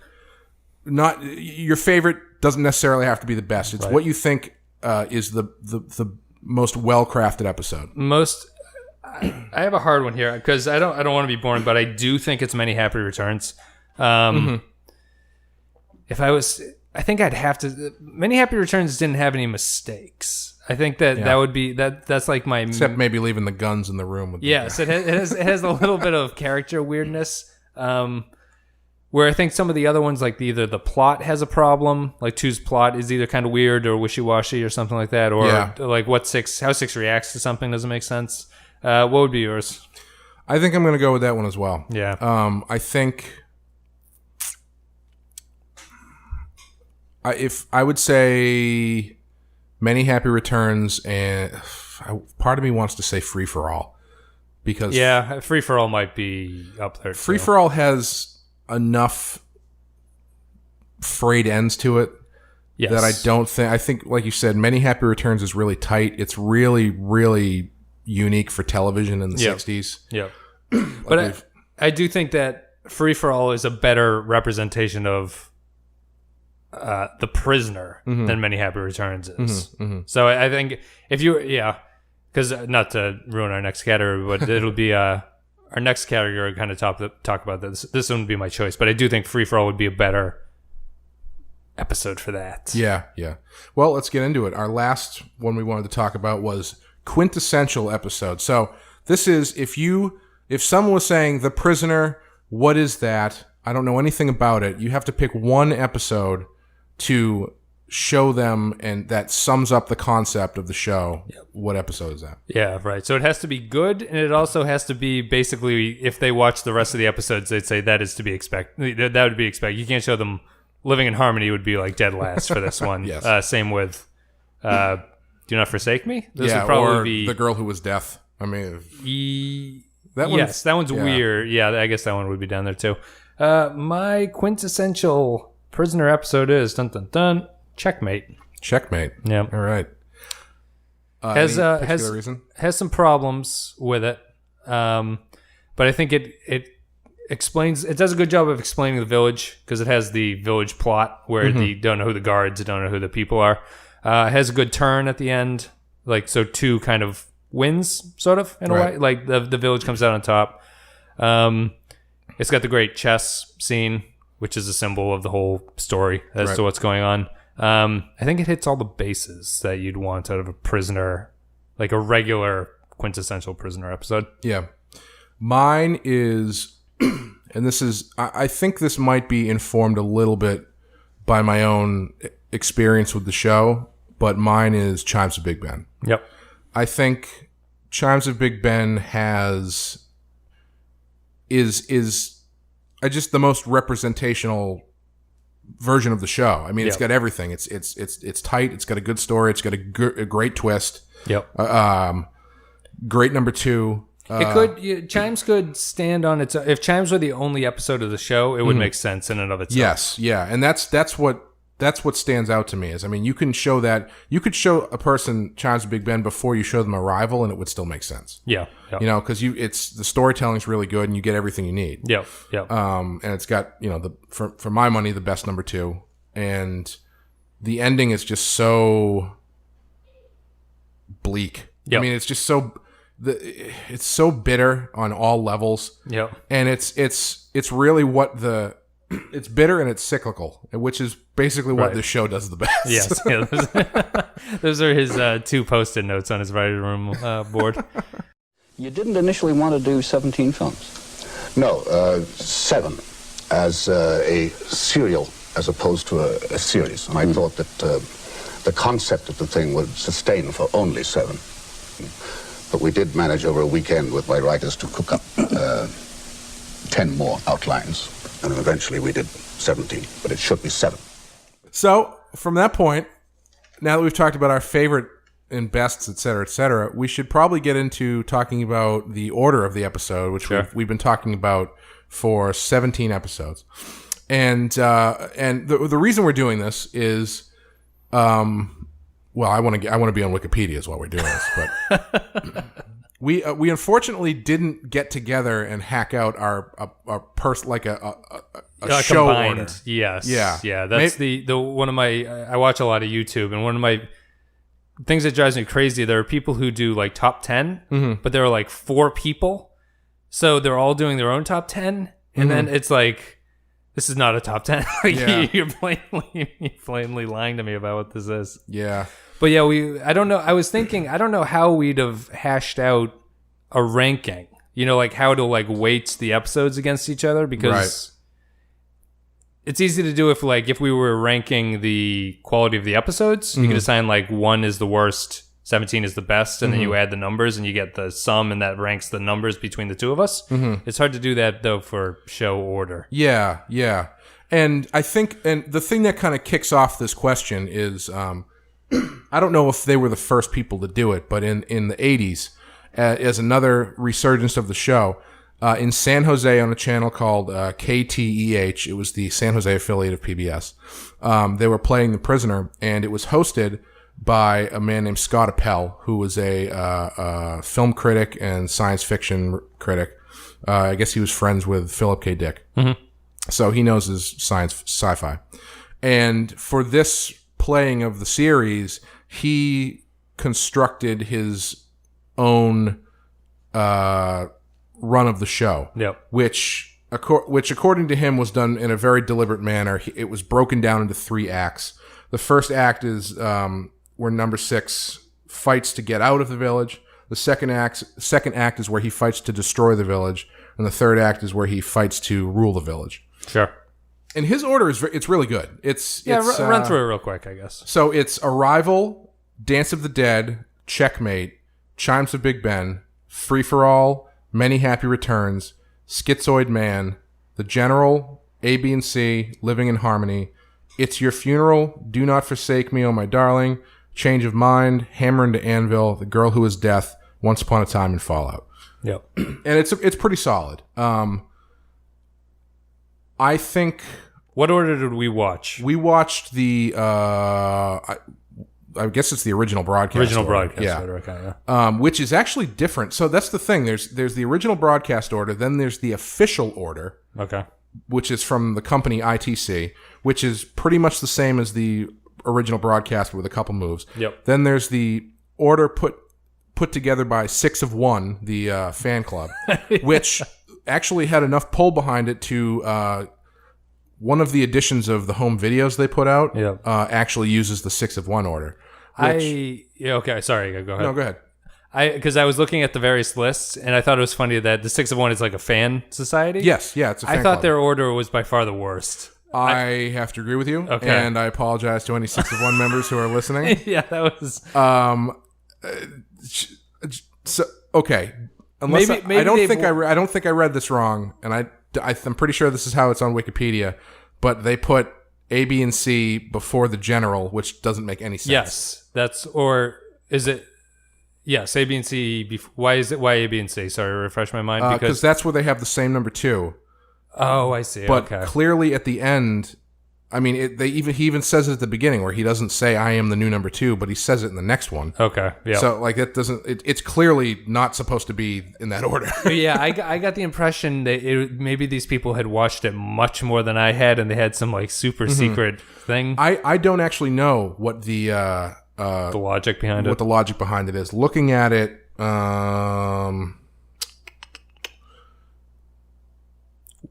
not your favorite doesn't necessarily have to be the best. It's what you think is the most well-crafted episode. I have a hard one here because I don't want to be boring, but I do think it's Many Happy Returns. If I think I'd have to. Many Happy Returns didn't have any mistakes. I think that would be that's like my except maybe leaving the guns in the room. With yes, it has a little bit of character weirdness. Where I think some of the other ones, like either the plot has a problem, like 2's plot is either kind of weird or wishy-washy or something like that, or like how 6 reacts to something doesn't make sense. What would be yours? I think I'm going to go with that one as well. Yeah. I think if I would say Many Happy Returns, and part of me wants to say Free for All because Free for All might be up there. Free for All has enough frayed ends to it that I think like you said, Many Happy Returns is really tight. It's really, really unique for television in the 60s. Yeah. But I do think that Free for All is a better representation of the prisoner than Many Happy Returns is. So I think if you, because not to ruin our next category, but it'll be our next category kind of talk about this. This one would be my choice, but I do think Free for All would be a better episode for that. Yeah. Well, let's get into it. Our last one we wanted to talk about was quintessential episode. So this is if someone was saying The Prisoner, what is that? I don't know anything about it. You have to pick one episode to show them, and that sums up the concept of the show. Yep. What episode is that? Yeah, right. So it has to be good, and it also has to be basically, if they watch the rest of the episodes, they'd say that is to be expected. That would be expected. You can't show them Living in Harmony would be like dead last for this one. Yes. Same with Do Not Forsake Me. This would probably or be The Girl Who Was Deaf. I mean, that one's weird. Yeah, I guess that one would be down there too. My quintessential prisoner episode is dun dun dun. Checkmate. Yeah. All right. Has reason? Has some problems with it, but I think it explains. It does a good job of explaining the village because it has the village plot where they don't know who the guards, don't know who the people are. It has a good turn at the end, like so 2 kind of wins, sort of in a way. Like the village comes out on top. It's got the great chess scene, which is a symbol of the whole story as to what's going on. I think it hits all the bases that you'd want out of a prisoner, like a regular quintessential prisoner episode. Yeah. Mine is, and this is, I think this might be informed a little bit by my own experience with the show, but mine is Chimes of Big Ben. Yep. I think Chimes of Big Ben is just the most representational version of the show. I mean, it's got everything. It's tight. It's got a good story. It's got a great twist. Yep. Great number 2. Chimes could stand on its own. If Chimes were the only episode of the show, it would make sense in and of itself. Yes, yeah, and that's what stands out to me is, I mean, you can show that, you could show a person Chimes of Big Ben before you show them Arrival, and it would still make sense. Yeah. Because the storytelling's really good, and you get everything you need. Yeah. And it's got, for my money, the best number 2, and the ending is just so bleak. Yep. I mean, it's just so. it's so bitter on all levels. Yep. And it's really what it's bitter and it's cyclical, which is basically what this show does the best. Yes. Yeah, those are his 2 Post-it notes on his writing room board. You didn't initially want to do 17 films? No, 7 as a serial as opposed to a series. And I thought that the concept of the thing would sustain for only 7. But we did manage over a weekend with my writers to cook up 10 more outlines. And eventually we did 17, but it should be 7. So, from that point, now that we've talked about our favorite and bests, et cetera, we should probably get into talking about the order of the episode, which we've been talking about for 17 episodes. And the reason we're doing this is, well, I want to be on Wikipedia is while we're doing this, but we unfortunately didn't get together and hack out our show combined order. Yes. Yeah. That's the one of my. I watch a lot of YouTube, and one of my things that drives me crazy. There are people who do like top 10, but there are like 4 people, so they're all doing their own top 10, and then it's like, this is not a top 10. You're blatantly lying to me about what this is. Yeah. But yeah, I don't know. I was thinking, I don't know how we'd have hashed out a ranking, like how to like weight the episodes against each other, because it's easy to do if we were ranking the quality of the episodes, you could assign like 1 is the worst, 17 is the best, and then you add the numbers and you get the sum, and that ranks the numbers between the 2 of us. It's hard to do that though for show order. Yeah. And I think, and the thing that kind of kicks off this question is, I don't know if they were the first people to do it, but in the 80s, as another resurgence of the show, in San Jose on a channel called KTEH, it was the San Jose affiliate of PBS, they were playing The Prisoner, and it was hosted by a man named Scott Appel, who was a film critic and science fiction critic. I guess he was friends with Philip K. Dick. So he knows his sci-fi. And for this playing of the series, he constructed his own run of the show, which according to him was done in a very deliberate manner. It was broken down into 3 acts. The first act is where number 6 fights to get out of the village. The second act is where he fights to destroy the village, and the third act is where he fights to rule the village. Sure. And his order it's really good. Run through it real quick, I guess. So it's Arrival, Dance of the Dead, Checkmate, Chimes of Big Ben, Free for All, Many Happy Returns, Schizoid Man, The General, A, B, and C, Living in Harmony, It's Your Funeral, Do Not Forsake Me, Oh My Darling, Change of Mind, Hammer into Anvil, The Girl Who Is Death, Once Upon a Time, and Fallout. Yep. And it's pretty solid. I think. What order did we watch? We watched the. I guess it's the original broadcast. Order, okay. Which is actually different. So that's the thing. There's the original broadcast order. Then there's the official order. Okay. Which is from the company ITC, which is pretty much the same as the original broadcast with a couple moves. Yep. Then there's the order put together by 6 of 1, the fan club, which actually had enough pull behind it to one of the editions of the home videos they put out actually uses the 6 of 1 order. Okay, sorry, go ahead. No, go ahead. Because I was looking at the various lists, and I thought it was funny that the 6 of 1 is like a fan society. Yes, it's a fan I thought club. their order was by far the worst. I have to agree with you, okay. And I apologize to any 6 of 1 members who are listening. Yeah, that was... So okay, unless maybe I don't think I read this wrong, and I'm pretty sure this is how it's on Wikipedia, but they put A, B, and C before the general, which doesn't make any sense. Yes, is it? Yes, A, B, and C. Why A, B, and C? Sorry, refresh my mind. Because that's where they have the same number 2. Oh, I see. But okay. Clearly at the end, I mean, he even says it at the beginning where he doesn't say I am the new number 2, but he says it in the next one. Okay, yeah. So like that doesn't. It's clearly not supposed to be in that order. Yeah, I got the impression that maybe these people had watched it much more than I had, and they had some like super secret thing. I don't actually know what the logic behind what the logic behind it is. Looking at it,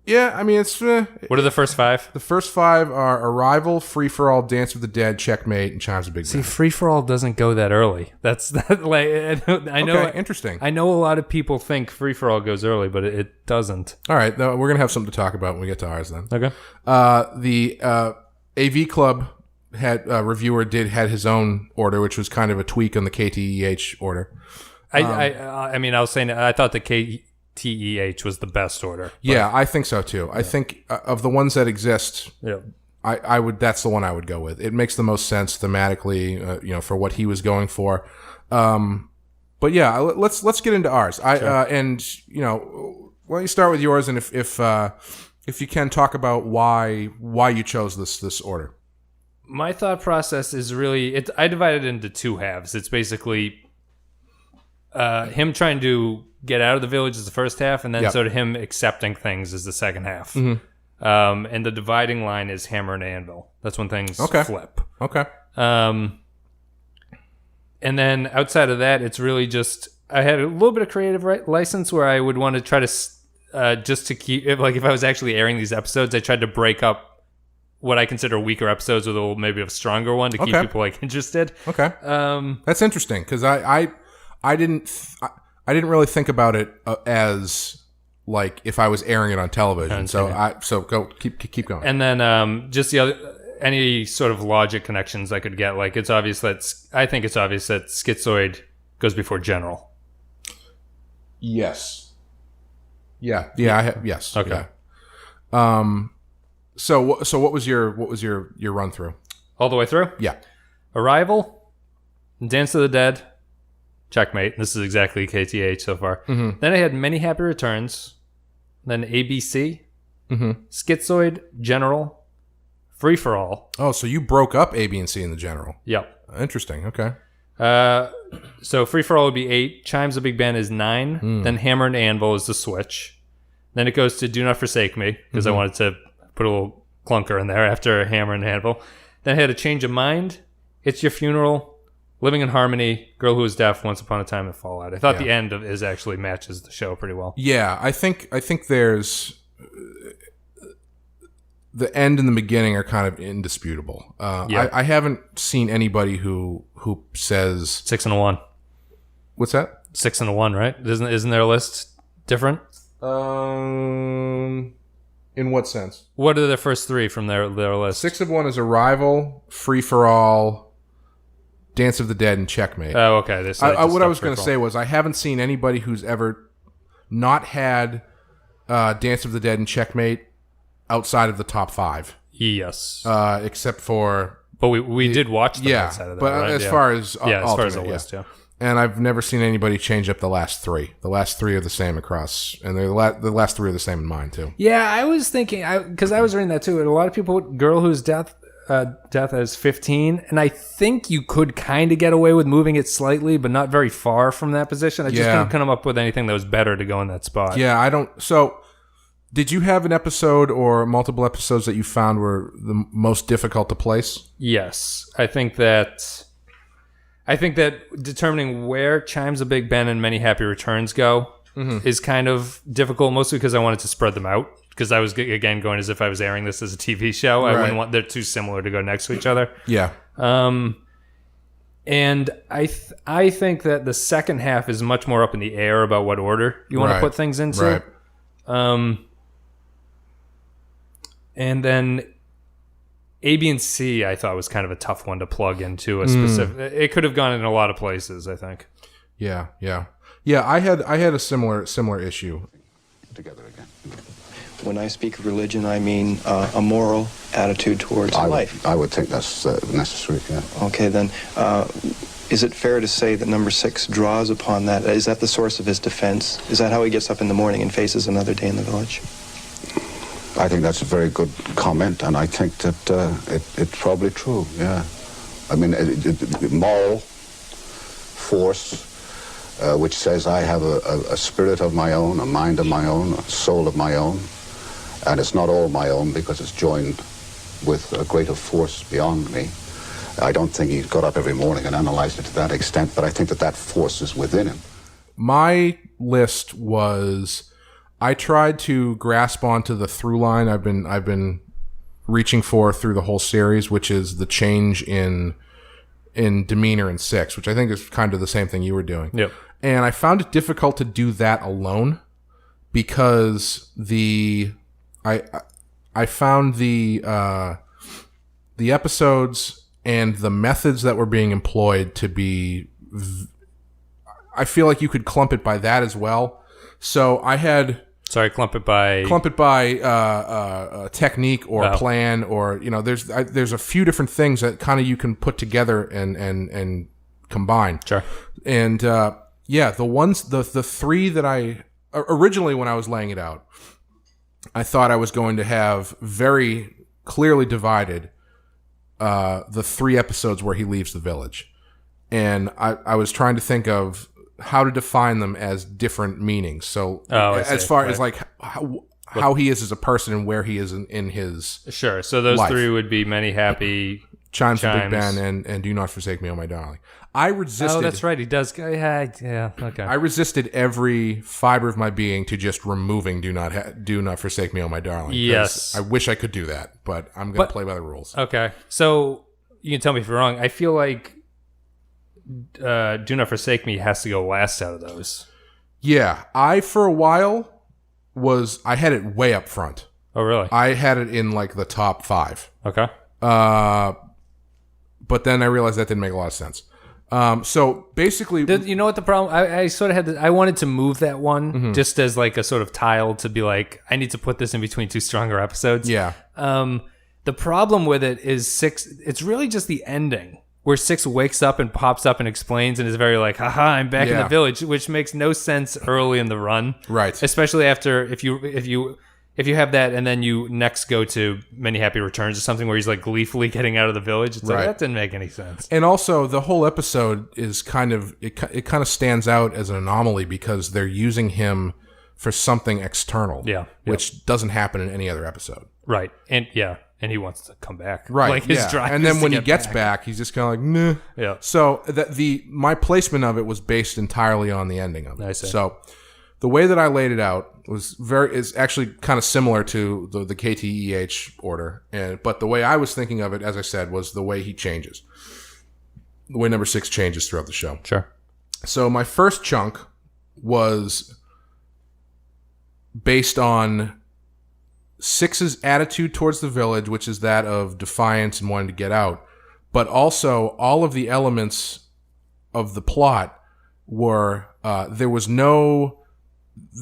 Yeah, I mean, it's... What are the first 5? The first 5 are Arrival, Free for All, Dance with the Dead, Checkmate, and Chimes of Big Ben. See, Free for All doesn't go that early. That's that. Like, I know. Okay, interesting. I know a lot of people think Free for All goes early, but it doesn't. All right, we're gonna have something to talk about when we get to ours then. Okay. The AV Club reviewer had his own order, which was kind of a tweak on the KTEH order. I mean, I was saying I thought the KTEH was the best order. Yeah, I think so too. I think of the ones that exist, I would. That's the one I would go with. It makes the most sense thematically, for what he was going for. But yeah, let's get into ours. Sure. And why don't you start with yours, and if you can talk about why you chose this order. My thought process is really I divided it into 2 halves. It's basically him trying to get out of the village is the first half, and then sort of him accepting things is the second half. Mm-hmm. And the dividing line is hammer and anvil. That's when things flip. Okay. And then outside of that, it's really just I had a little bit of creative license where I would want to try to just to keep like if I was actually airing these episodes, I tried to break up what I consider weaker episodes with maybe a stronger one to keep people like interested. Okay. That's interesting because I didn't really think about it as like if I was airing it on television. So go keep going. And then just the other any sort of logic connections I could get. Like it's obvious that Schizoid goes before General. Yes. Yeah. Yes. Okay. Yeah. So what was your run through? All the way through? Yeah. Arrival, Dance of the Dead, Checkmate. This is exactly KTH so far. Mm-hmm. Then I had Many Happy Returns, then ABC, Schizoid, General, Free for All. Oh, so you broke up A, B, and C in the General. Yep. Interesting. Okay. So Free for All would be 8. Chimes of Big Ben is 9. Then Hammer and Anvil is the switch. Then it goes to Do Not Forsake Me because I wanted to put a little clunker in there after Hammer and Anvil. Then I had A Change of Mind, It's Your Funeral, Living in Harmony, Girl Who Was Deaf, Once Upon a Time, and Fallout. I thought the end is actually matches the show pretty well. Yeah, I think there's the end and the beginning are kind of indisputable. I haven't seen anybody who says 6 and a 1. What's that? 6 and a 1, right? Isn't their list different? In what sense? What are the first 3 from their list? 6 of 1 is Arrival, Free for All, Dance of the Dead, and Checkmate. Oh, okay. What I was going to say was I haven't seen anybody who's ever not had Dance of the Dead and Checkmate outside of the top 5. Yes. Except for... But we did watch them outside of that, but right? as far as as far as the list, yeah. And I've never seen anybody change up the last 3. The last 3 are the same across, and the last 3 are the same in mine too. Yeah, I was thinking because I was reading that too. And a lot of people, Girl Who's Deaf as 15, and I think you could kind of get away with moving it slightly, but not very far from that position. I just couldn't come up with anything that was better to go in that spot. Yeah, I don't. So, did you have an episode or multiple episodes that you found were the most difficult to place? Yes, I think that determining where Chimes of Big Ben and Many Happy Returns go is kind of difficult, mostly because I wanted to spread them out. Because I was, again, going as if I was airing this as a TV show. Right. I wouldn't want... They're too similar to go next to each other. Yeah. And I think that the second half is much more up in the air about what order you want to put things into. Right. And then A, B, and C, I thought was kind of a tough one to plug into a specific... It could have gone in a lot of places, I think. Yeah. I had a similar issue. Together again. When I speak of religion, I mean a moral attitude towards life. I would think that's necessary, yeah. Okay, then, is it fair to say that number 6 draws upon that? Is that the source of his defense? Is that how he gets up in the morning and faces another day in the village? I think that's a very good comment, and I think that it's probably true, yeah. I mean, moral force, which says I have a spirit of my own, a mind of my own, a soul of my own, and it's not all my own because it's joined with a greater force beyond me. I don't think he got up every morning and analyzed it to that extent, but I think that force is within him. my list was, I tried to grasp onto the through line I've been reaching for through the whole series, which is the change in demeanor in 6, which I think is kind of the same thing you were doing. Yep. And I found it difficult to do that alone because I found the episodes and the methods that were being employed to be, I feel like you could clump it by that as well. So I had... Sorry, clump it by technique or plan, or there's a few different things that kind of you can put together and combine. Sure. And the three that I originally, when I was laying it out, I thought I was going to have very clearly divided the 3 episodes where he leaves the village, and I was trying to think of how to define them as different meanings. So as far as like how he is as a person and where he is in his Sure. So those life. 3 would be Many Happy Chimes of Big Ben and Do Not Forsake Me, Oh My Darling. I resisted. Oh, that's right. He does. Yeah. Okay. I resisted every fiber of my being to just removing Do Not Forsake Me, Oh My Darling. Yes. I wish I could do that, but I'm going to play by the rules. Okay. So you can tell me if you're wrong. I feel like Do Not Forsake Me has to go last out of those. Yeah. For a while, I had it way up front. Oh, really? I had it in like the top 5. Okay. But then I realized that didn't make a lot of sense. So basically, you know what the problem? I sort of had. I wanted to move that one just as like a sort of tile to be like, I need to put this in between 2 stronger episodes. Yeah. The problem with it is 6. It's really just the ending where 6 wakes up and pops up and explains and is very like, haha, I'm back in the village, which makes no sense early in the run. Right. Especially after if you have that and then you next go to Many Happy Returns or something where he's like gleefully getting out of the village. It's like, that didn't make any sense. And also the whole episode is kind of stands out as an anomaly because they're using him for something external. Yeah. Which doesn't happen in any other episode. Right. And he wants to come back. Right. Like his drive. And then when he gets back, he's just kind of like, nah. Yeah. So my placement of it was based entirely on the ending of it. I see. So the way that I laid it out is actually kind of similar to the KTEH order, but the way I was thinking of it, as I said, was the way he changes, the way number 6 changes throughout the show. Sure. So my first chunk was based on 6's attitude towards the village, which is that of defiance and wanting to get out, but also all of the elements of the plot were there was no.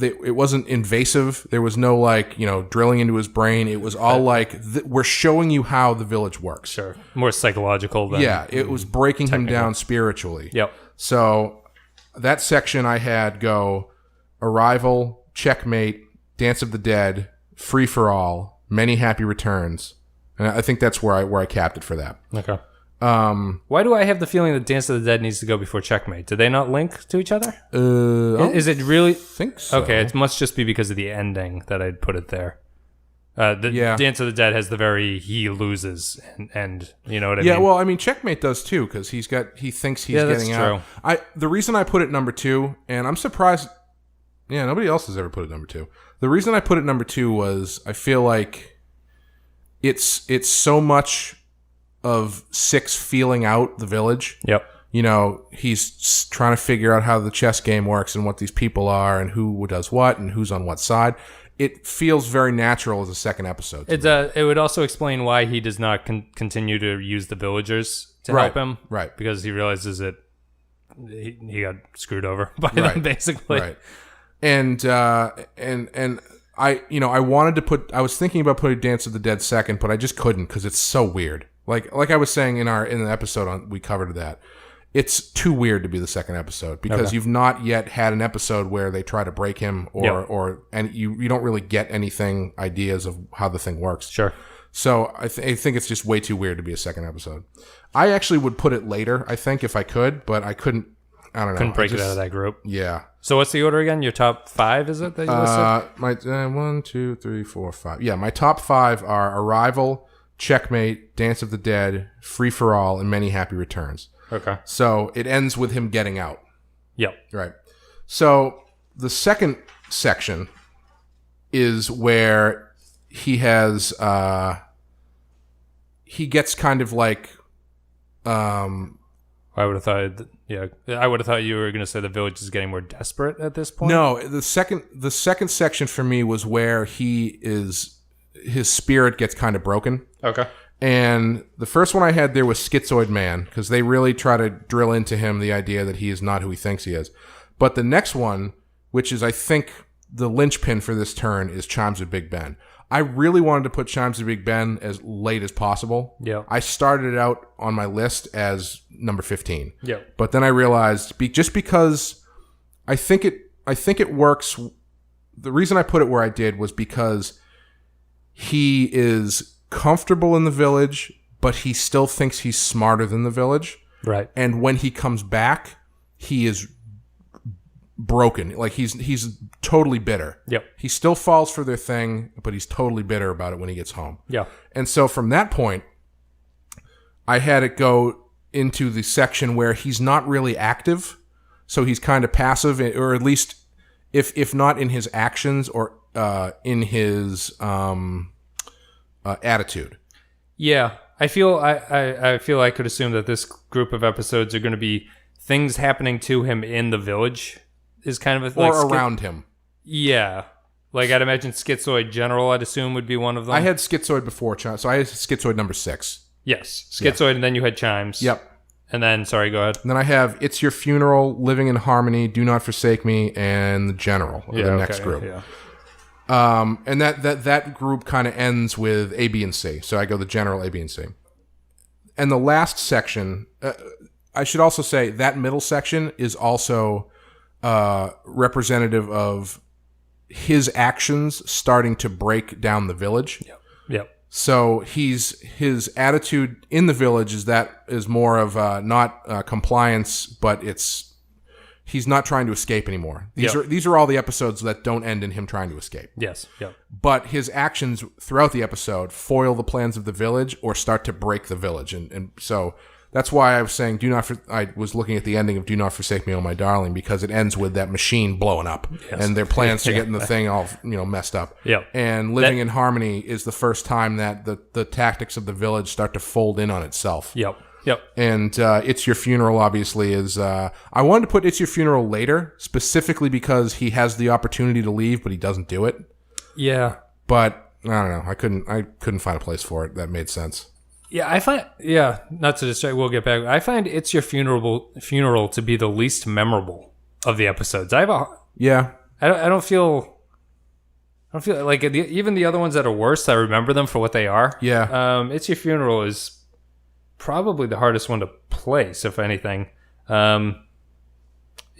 It wasn't invasive. There was no drilling into his brain. It was all like we're showing you how the village works. Sure, more psychological than it was breaking him down spiritually. Yep. So that section I had go Arrival, Checkmate, Dance of the Dead, Free for All, Many Happy Returns, and I think that's where I capped it for that. Okay. Why do I have the feeling that Dance of the Dead needs to go before Checkmate? Do they not link to each other? Is it really? I think so. Okay, it must just be because of the ending that I'd put it there. Dance of the Dead has the very he loses and you know what I mean? Yeah, well, I mean, Checkmate does too because he thinks he's getting out. True. The reason I put it number 2, and I'm surprised. Yeah, nobody else has ever put it number 2. The reason I put it number 2 was I feel like it's so much of 6 feeling out the village. Yep. He's trying to figure out how the chess game works and what these people are and who does what and who's on what side. It feels very natural as a second episode. It would also explain why he does not continue to use the villagers to help him. Right. Because he realizes that he got screwed over by them, basically. Right. And I wanted to I was thinking about putting Dance of the Dead second, but I just couldn't because it's so weird. Like I was saying in the episode we covered that. It's too weird to be the second episode because you've not yet had an episode where they try to break him and you don't really get ideas of how the thing works. Sure. So I think it's just way too weird to be a second episode. I actually would put it later, I think, if I could, but I couldn't. I don't know. Couldn't break it out of that group. Yeah. So what's the order again? Your top 5, is it that you listed? My 1, 2, 3, 4, 5. Yeah, my top 5 are Arrival, Checkmate, Dance of the Dead, Free for All, and Many Happy Returns. Okay. So it ends with him getting out. Yep. Right. So the second section is where he has he gets kind of like I would have thought, I would have thought you were going to say the village is getting more desperate at this point. No, the second section for me was where his spirit gets kind of broken. Okay. And the first one I had there was Schizoid Man, because they really try to drill into him the idea that he is not who he thinks he is. But the next one, which is I think the linchpin for this turn, is Chimes of Big Ben. I really wanted to put Chimes of Big Ben as late as possible. Yeah. I started it out on my list as number 15. Yeah. But then I realized, just because I think it works, the reason I put it where I did was because he is comfortable in the village, but he still thinks he's smarter than the village. Right. And when he comes back, he is broken. Like he's totally bitter. Yep. He still falls for their thing, but he's totally bitter about it when he gets home. Yeah. And so from that point, I had it go into the section where he's not really active, so he's kind of passive, or at least if not in his actions or in his attitude. Yeah. I feel I could assume that this group of episodes are going to be things happening to him in the village. Is kind of or around him. Yeah. Like I'd imagine Schizoid General, I'd assume, would be one of them. I had Schizoid before Chimes, so I had Schizoid number 6. Yes. Schizoid, and then you had Chimes. Yep. And then, sorry, go ahead. And then I have It's Your Funeral, Living in Harmony, Do Not Forsake Me, and the General, the next group. Yeah. And that group kind of ends with A, B, and C. So I go the General, A, B, and C. And the last section, I should also say that middle section is also representative of his actions starting to break down the village. Yep. So his attitude in the village is more of not compliance, but he's not trying to escape anymore. These are all the episodes that don't end in him trying to escape. Yes. Yep. But his actions throughout the episode foil the plans of the village or start to break the village, and so. That's why I was saying I was looking at the ending of Do Not Forsake Me, Oh My Darling, because it ends with that machine blowing up and their plans to getting the thing all messed up. Yep. And Living in Harmony is the first time that the tactics of the village start to fold in on itself. Yep. And It's Your Funeral obviously is. I wanted to put It's Your Funeral later, specifically because he has the opportunity to leave, but he doesn't do it. Yeah. But I don't know. I couldn't find a place for it that made sense. Yeah, not to distract, we'll get back. I find It's Your Funeral to be the least memorable of the episodes. I don't feel like even the other ones that are worse, I remember them for what they are. Yeah. It's Your Funeral is probably the hardest one to place, if anything. And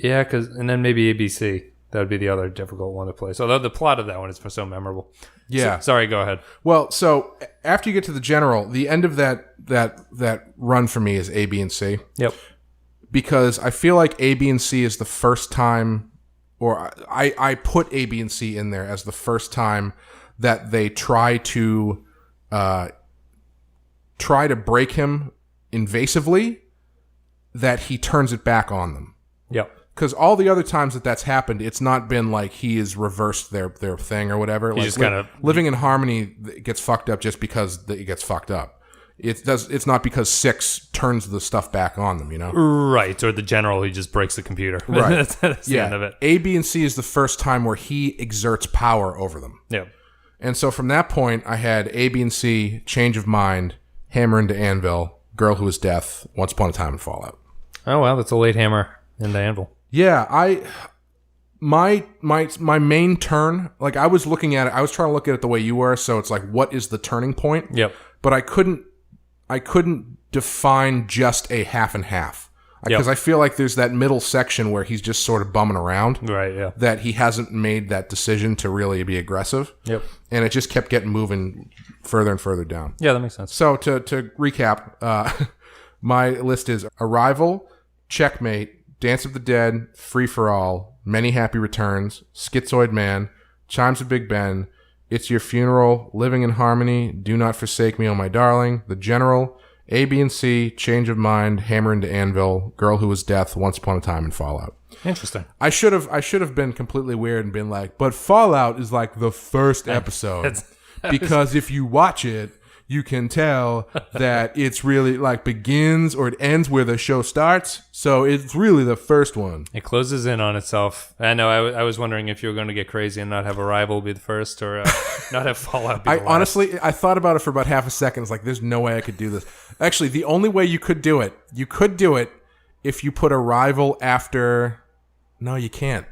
then maybe ABC. That would be the other difficult one to place. Although the plot of that one is so memorable. Yeah. Sorry, go ahead. Well, so after you get to the General, the end of that run for me is A, B, and C. Yep. Because I feel like A, B, and C is the first time, or I put A, B, and C in there as the first time that they try to break him invasively, that he turns it back on them. Yep. Because all the other times that's happened, it's not been like he has reversed their thing or whatever. He's like just kind of Living in Harmony gets fucked up just because it gets fucked up. It's not because 6 turns the stuff back on them, Right, or the General, he just breaks the computer. Right. That's the end of it. A, B, and C is the first time where he exerts power over them. Yeah. And so from that point, I had A, B, and C, Change of Mind, Hammer into Anvil, Girl Who Is Death, Once Upon a Time in Fallout. Oh, wow, that's a late Hammer into Anvil. Yeah, my main turn, like I was looking at it, I was trying to look at it the way you were, so it's like, what is the turning point? Yep. But I couldn't define just a half and half. Because I feel like there's that middle section where he's just sort of bumming around. Right, yeah. That he hasn't made that decision to really be aggressive. Yep. And it just kept getting moving further and further down. Yeah, that makes sense. So to recap, my list is Arrival, Checkmate, Dance of the Dead, Free for All, Many Happy Returns, Schizoid Man, Chimes of Big Ben, It's Your Funeral, Living in Harmony, Do Not Forsake Me, Oh My Darling, The General, A, B, and C, Change of Mind, Hammer into Anvil, Girl Who Was Death, Once Upon a Time, and Fallout. Interesting. I should have been completely weird and been like, but Fallout is like the first episode. Because if you watch it, you can tell that it's really like begins or it ends where the show starts. So it's really the first one. It closes in on itself. I know. I was wondering if you were going to get crazy and not have Arrival be the first or not have Fallout be the last. Honestly, I thought about it for about half a second. It's like, there's no way I could do this. Actually, the only way you could do it if you put Arrival after... No, you can't.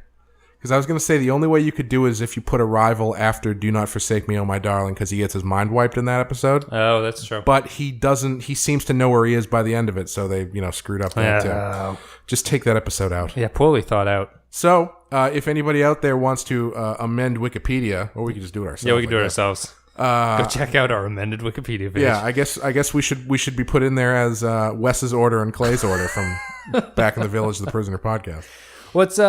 Because I was going to say the only way you could do it is if you put Arrival after Do Not Forsake Me, Oh My Darling, because he gets his mind wiped in that episode. Oh, that's true. But he doesn't. He seems to know where he is by the end of it, so they screwed up that too. Just take that episode out. Yeah, poorly thought out. So, if anybody out there wants to amend Wikipedia, or we can just do it ourselves. Yeah, we can do it ourselves. Go check out our amended Wikipedia page. Yeah, I guess we should be put in there as Wes's order and Clay's order from Back in the Village, the Prisoner podcast. What's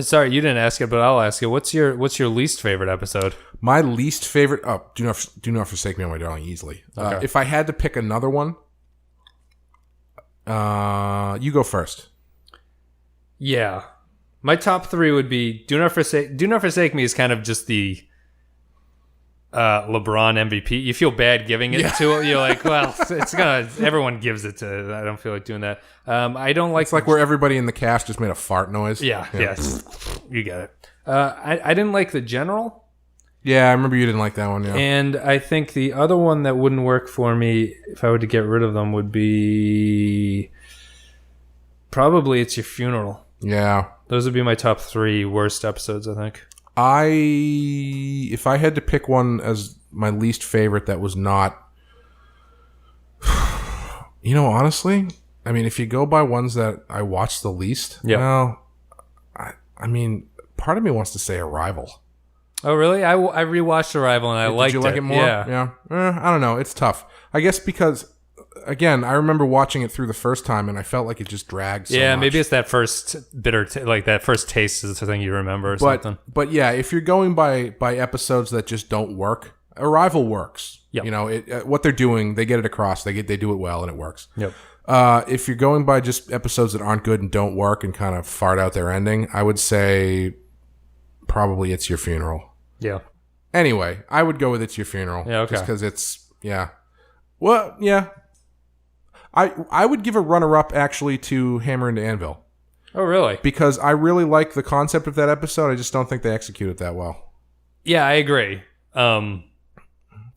Sorry, you didn't ask it, but I'll ask it. What's your least favorite episode? My least favorite. Oh, do not forsake me, oh my darling, easily. Okay. If I had to pick another one, you go first. Yeah, my top 3 would be Do Not Forsake Me is kind of just the LeBron MVP. You feel bad giving it to it. You're like, well, everyone gives it to. I don't feel like doing that. I don't like. It's like where everybody in the cast just made a fart noise. Yeah. You get it. I didn't like The General. Yeah, I remember you didn't like that one. Yeah. And I think the other one that wouldn't work for me if I were to get rid of them would be probably It's Your Funeral. Yeah. Those would be my top 3 worst episodes, I think. If I had to pick one as my least favorite that was not, honestly, I mean, if you go by ones that I watched the least, well, I mean, part of me wants to say Arrival. Oh, really? I rewatched Arrival and I liked it. Did you like it more? Yeah. I don't know. It's tough. I guess because, again, I remember watching it through the first time and I felt like it just dragged so much. Maybe it's that first bitter, that first taste is the thing you remember or something. But yeah, if you're going by episodes that just don't work, Arrival works. Yep. What they're doing, they get it across. They do it well and it works. Yep. If you're going by just episodes that aren't good and don't work and kind of fart out their ending, I would say probably It's Your Funeral. Yeah. Anyway, I would go with It's Your Funeral. Yeah, okay. Just because it's, yeah. Well, yeah. I would give a runner-up, actually, to Hammer into Anvil. Oh, really? Because I really like the concept of that episode. I just don't think they execute it that well. Yeah, I agree.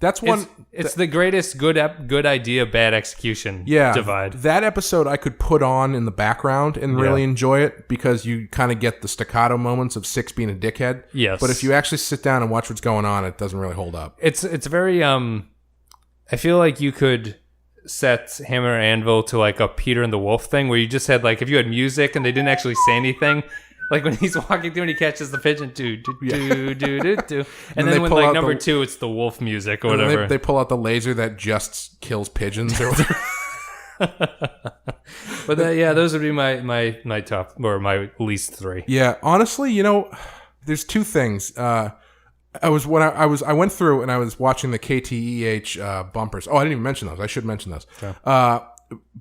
That's one. It's the greatest good idea, bad execution divide. That episode I could put on in the background and really enjoy it because you kind of get the staccato moments of Six being a dickhead. Yes. But if you actually sit down and watch what's going on, it doesn't really hold up. It's very I feel like you could set Hammer and Anvil to like a Peter and the Wolf thing where you just had like if you had music and they didn't actually say anything. Like when he's walking through and he catches the pigeon, and then when like number 2, it's the wolf music or whatever. They pull out the laser that just kills pigeons or whatever. But those would be my top or my least 3. Yeah, honestly, there's 2 things. I went through and I was watching the KTEH bumpers. Oh, I didn't even mention those. I should mention those. Okay.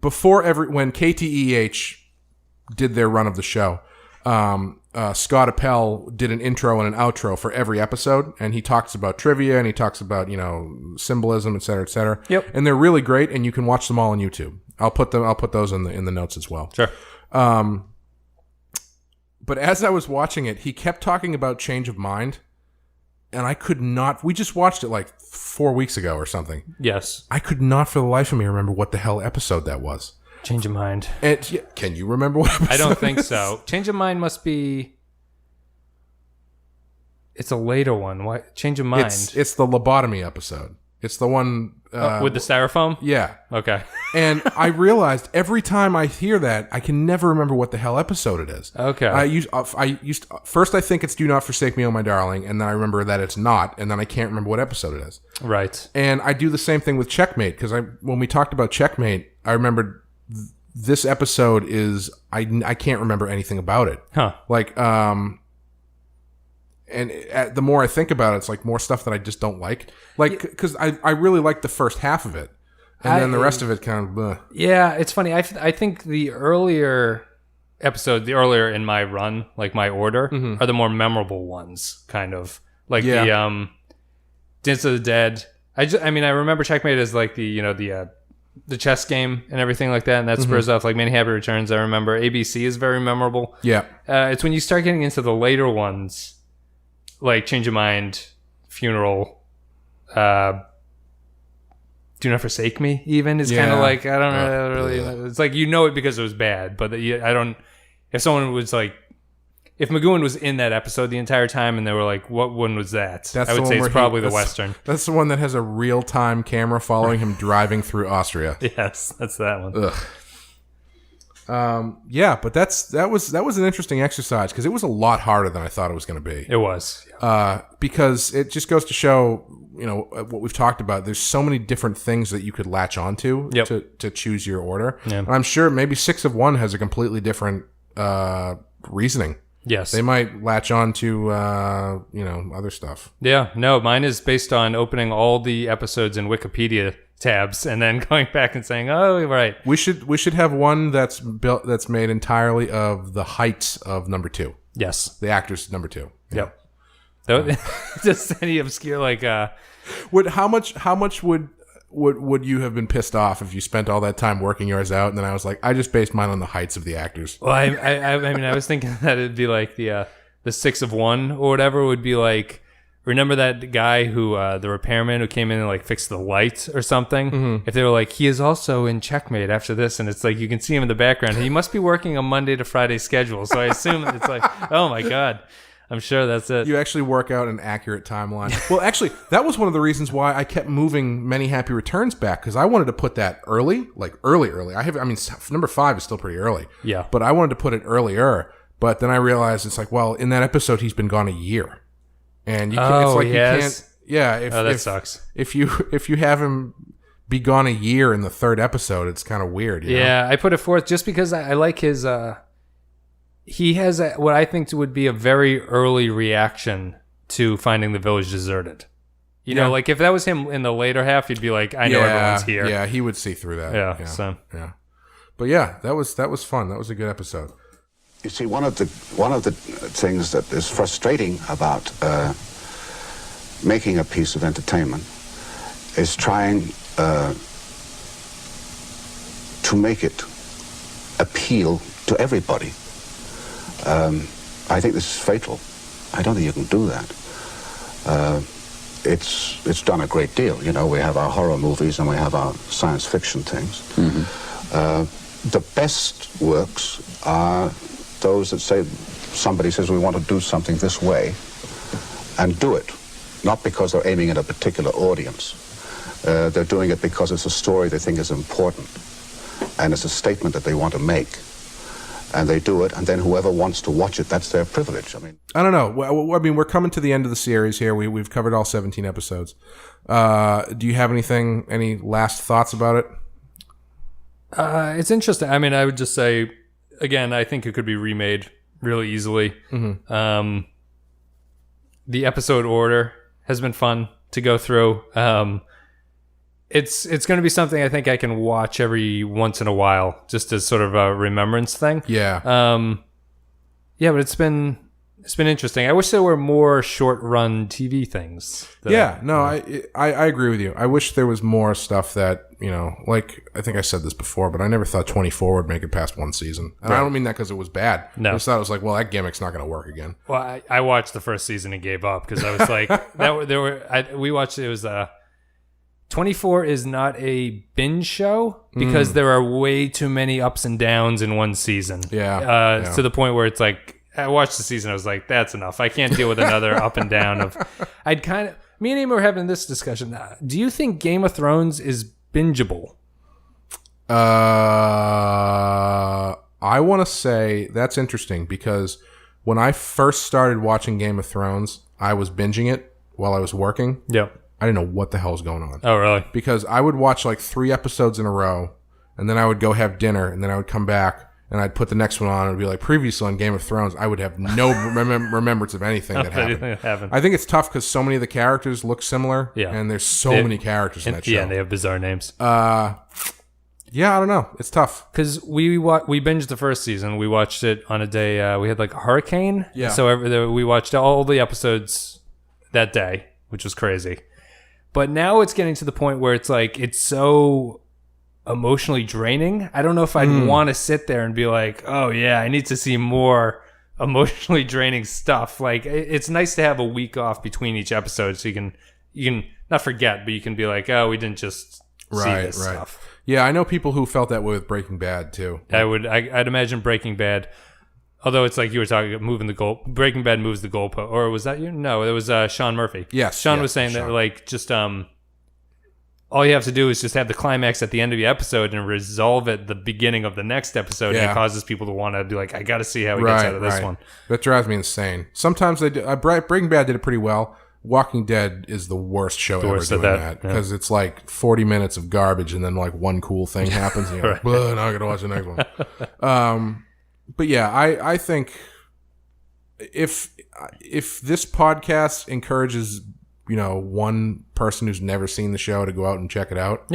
When KTEH did their run of the show. Scott Appel did an intro and an outro for every episode, and he talks about trivia and he talks about symbolism, et cetera, et cetera. Yep. And they're really great, and you can watch them all on YouTube. I'll put those in the notes as well. Sure. But as I was watching it, he kept talking about Change of Mind, and I could not. We just watched it like 4 weeks ago or something. Yes. I could not for the life of me remember what the hell episode that was. Change of Mind. Can you remember what episode? I don't think so. Change of Mind must be. It's a later one. Why? Change of Mind. It's the lobotomy episode. It's the one with the styrofoam. Yeah. Okay. And I realized every time I hear that, I can never remember what the hell episode it is. Okay. First I think it's Do Not Forsake Me, Oh My Darling, and then I remember that it's not, and then I can't remember what episode it is. Right. And I do the same thing with Checkmate because when we talked about Checkmate, I remembered. This episode is I can't remember anything about it. Huh. Like and the more I think about it, it's like more stuff that I just don't like. Like because I really like the first half of it, And then the rest of it kind of... Bleh. Yeah, it's funny. I think the earlier in my run, like my order, are the more memorable ones, kind of. Like the Dance of the Dead. I remember Checkmate as like the chess game and everything like that, and that spurs off like Many Happy Returns. I remember ABC is very memorable. Yeah, it's when you start getting into the later ones, like Change of Mind, Funeral, Do Not Forsake Me. Even is kind of like I don't really. It's like it because it was bad, but I don't. If someone was like. If McGoohan was in that episode the entire time and they were like, what one was that? I would say it's probably the Western. That's the one that has a real-time camera following him driving through Austria. Yes, that's that one. Ugh. Yeah, but that was an interesting exercise because it was a lot harder than I thought it was going to be. It was. Because it just goes to show, what we've talked about. There's so many different things that you could latch onto to choose your order. Yeah. And I'm sure maybe 6 of 1 has a completely different reasoning. Yes. They might latch on to, other stuff. Yeah. No, mine is based on opening all the episodes in Wikipedia tabs and then going back and saying, oh, right. We should have one that's made entirely of the heights of number 2. Yes. The actors number 2. Yeah. Yep. Just any obscure, like, how much would you have been pissed off if you spent all that time working yours out and then I was like, I just based mine on the heights of the actors? Well, I was thinking that it'd be like the 6 of 1 or whatever would be like, remember that guy who, the repairman who came in and like fixed the light or something? Mm-hmm. If they were like, he is also in Checkmate after this, and it's like, you can see him in the background. He must be working a Monday to Friday schedule. So I assume it's like, oh my God. I'm sure that's it. You actually work out an accurate timeline. Well, actually, that was one of the reasons why I kept moving Many Happy Returns back, because I wanted to put that early, like early. Number 5 is still pretty early. Yeah. But I wanted to put it earlier. But then I realized it's like, well, in that episode, he's been gone a year, and you can't. It's like you can't. Yeah. That sucks. If you have him be gone a year in the 3rd episode, it's kind of weird. You know? I put it 4th just because I like his. He has what I think would be a very early reaction to finding the village deserted. You know, like if that was him in the later half, he'd be like, I know everyone's here. Yeah, he would see through that. Yeah. But yeah, that was fun. That was a good episode. You see, one of the things that is frustrating about making a piece of entertainment is trying to make it appeal to everybody. I think this is fatal. I don't think you can do that. It's done a great deal. We have our horror movies and we have our science fiction things. Mm-hmm. The best works are those that say, somebody says we want to do something this way and do it. Not because they're aiming at a particular audience. They're doing it because it's a story they think is important and it's a statement that they want to make. And they do it, and then whoever wants to watch it, that's their privilege. I don't know. We're coming to the end of the series here. We've covered all 17 episodes. Do you have any last thoughts about it? It's interesting. I would just say, again, I think it could be remade really easily. Mm-hmm. The episode order has been fun to go through. It's going to be something I think I can watch every once in a while, just as sort of a remembrance thing. Yeah. But it's been interesting. I wish there were more short run TV things. I agree with you. I wish there was more stuff that, like I think I said this before, but I never thought 24 would make it past 1 season. And I don't mean that because it was bad. No. I just thought it was like, well, that gimmick's not going to work again. Well, I watched the first season and gave up because I was like, we watched, it was 24 is not a binge show because there are way too many ups and downs in one season. Yeah. To the point where it's like, I watched the season, I was like, that's enough. I can't deal with another up and down of. Me and Amy were having this discussion. Do you think Game of Thrones is bingeable? I want to say that's interesting because when I first started watching Game of Thrones, I was binging it while I was working. Yep. I didn't know what the hell was going on. Oh, really? Because I would watch like 3 episodes in a row, and then I would go have dinner, and then I would come back, and I'd put the next one on, and it'd be like previously on Game of Thrones, I would have no remembrance of anything that happened. I think it's tough because so many of the characters look similar, and there's so many characters in that show. Yeah, and they have bizarre names. Yeah, I don't know. It's tough. Because we binged the first season. We watched it on a day. We had like a hurricane. Yeah. So we watched all the episodes that day, which was crazy. But now it's getting to the point where it's like, it's so emotionally draining. I don't know if I'd want to sit there and be like, oh yeah, I need to see more emotionally draining stuff. Like, it's nice to have a week off between each episode so you can not forget, but you can be like, oh, we didn't just see this stuff. Yeah, I know people who felt that way with Breaking Bad too. I'd imagine Breaking Bad, although it's like you were talking moving the goal. Breaking Bad moves the goalpost, or was that you? No, it was Sean Murphy. Yes, Sean was saying that like just all you have to do is just have the climax at the end of the episode and resolve it at the beginning of the next episode, and it causes people to want to be like, I got to see how he gets out of this one. That drives me insane. Sometimes they do. Breaking Bad did it pretty well. Walking Dead is the worst show ever doing that because it's like 40 minutes of garbage and then like one cool thing happens and you're like, now I gotta watch the next one. But yeah, I think if this podcast encourages one person who's never seen the show to go out and check it out,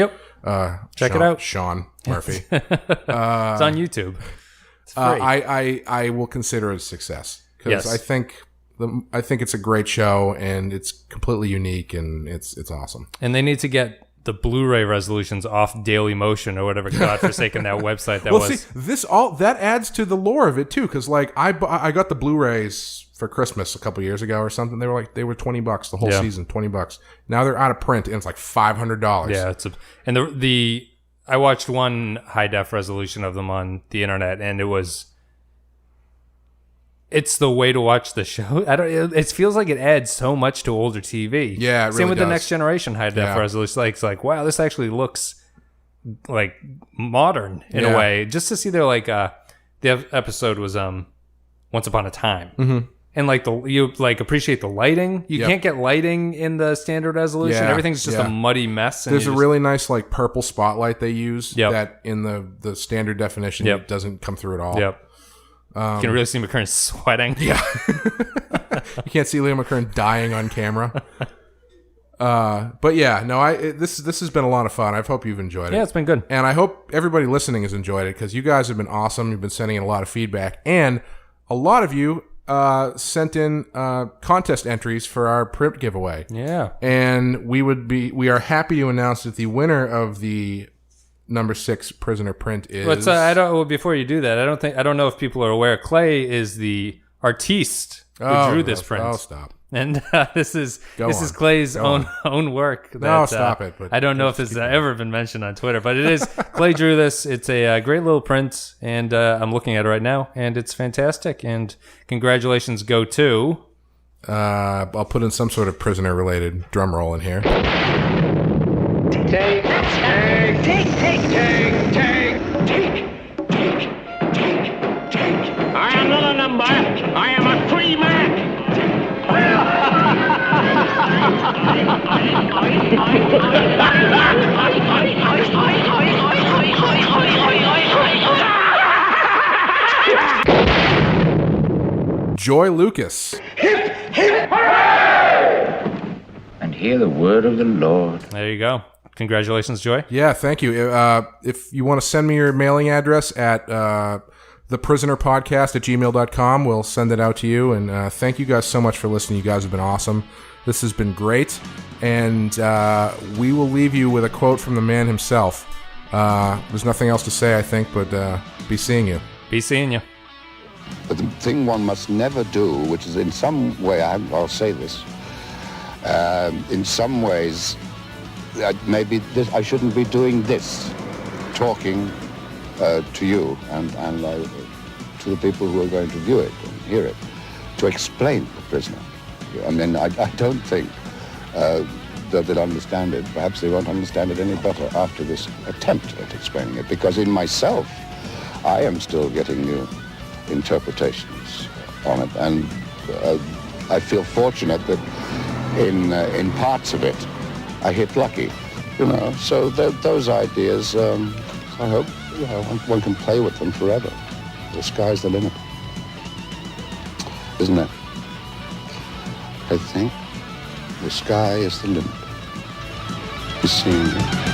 check it out, Sean Murphy. It's on YouTube. It's free. I will consider it a success because I think it's a great show and it's completely unique and it's awesome. And they need to get the Blu-ray resolutions off Daily Motion or whatever godforsaken that website that was. See, that adds to the lore of it too, because like I got the Blu-rays for Christmas a couple years ago or something. They were $20 the whole season, $20. Now they're out of print and it's like $500. Yeah, I watched one high def resolution of them on the internet and it's the way to watch the show. It feels like it adds so much to older TV. Yeah, it really Same with does. the next generation high def resolution. It's like, wow, this actually looks like modern in a way. Just to see their the episode was Once Upon a Time, and you appreciate the lighting. You can't get lighting in the standard resolution. Everything's just a muddy mess. And there's a really nice like purple spotlight they use that in the standard definition it doesn't come through at all. Yep. You can really see McKern sweating. Yeah. You can't see Liam McKern dying on camera. But yeah, no, this has been a lot of fun. I hope you've enjoyed it. Yeah, it's been good. And I hope everybody listening has enjoyed it because you guys have been awesome. You've been sending in a lot of feedback. And a lot of you sent in contest entries for our print giveaway. Yeah. And we are happy to announce that the winner of the number 6 prisoner print is. Before you do that, I don't know if people are aware. Clay is the artiste who drew this print. Oh, stop! And this is Clay's own work. No, stop it! But I don't know if this has ever been mentioned on Twitter, but it is. Clay drew this. It's a great little print, and I'm looking at it right now, and it's fantastic. And congratulations go to. I'll put in some sort of prisoner-related drum roll in here. Take. I am not a number. I am a free man. Joy Lucas. Hip, hip, hooray! And hear the word of the Lord. There you go. Congratulations, Joy. Yeah, thank you. If you want to send me your mailing address at theprisonerpodcast@gmail.com, we'll send it out to you. And thank you guys so much for listening. You guys have been awesome. This has been great. And we will leave you with a quote from the man himself. There's nothing else to say, I think, but be seeing you. Be seeing you. But the thing one must never do, which is in some way, I'll say this, in some ways, maybe I shouldn't be doing this, talking to you and to the people who are going to view it and hear it, to explain The Prisoner. I mean, I don't think that they'll understand it. Perhaps they won't understand it any better after this attempt at explaining it, because in myself, I am still getting new interpretations on it, and I feel fortunate that in parts of it, I hit lucky, so those ideas, I hope one can play with them forever. The sky's the limit. Isn't it? I think the sky is the limit. You see.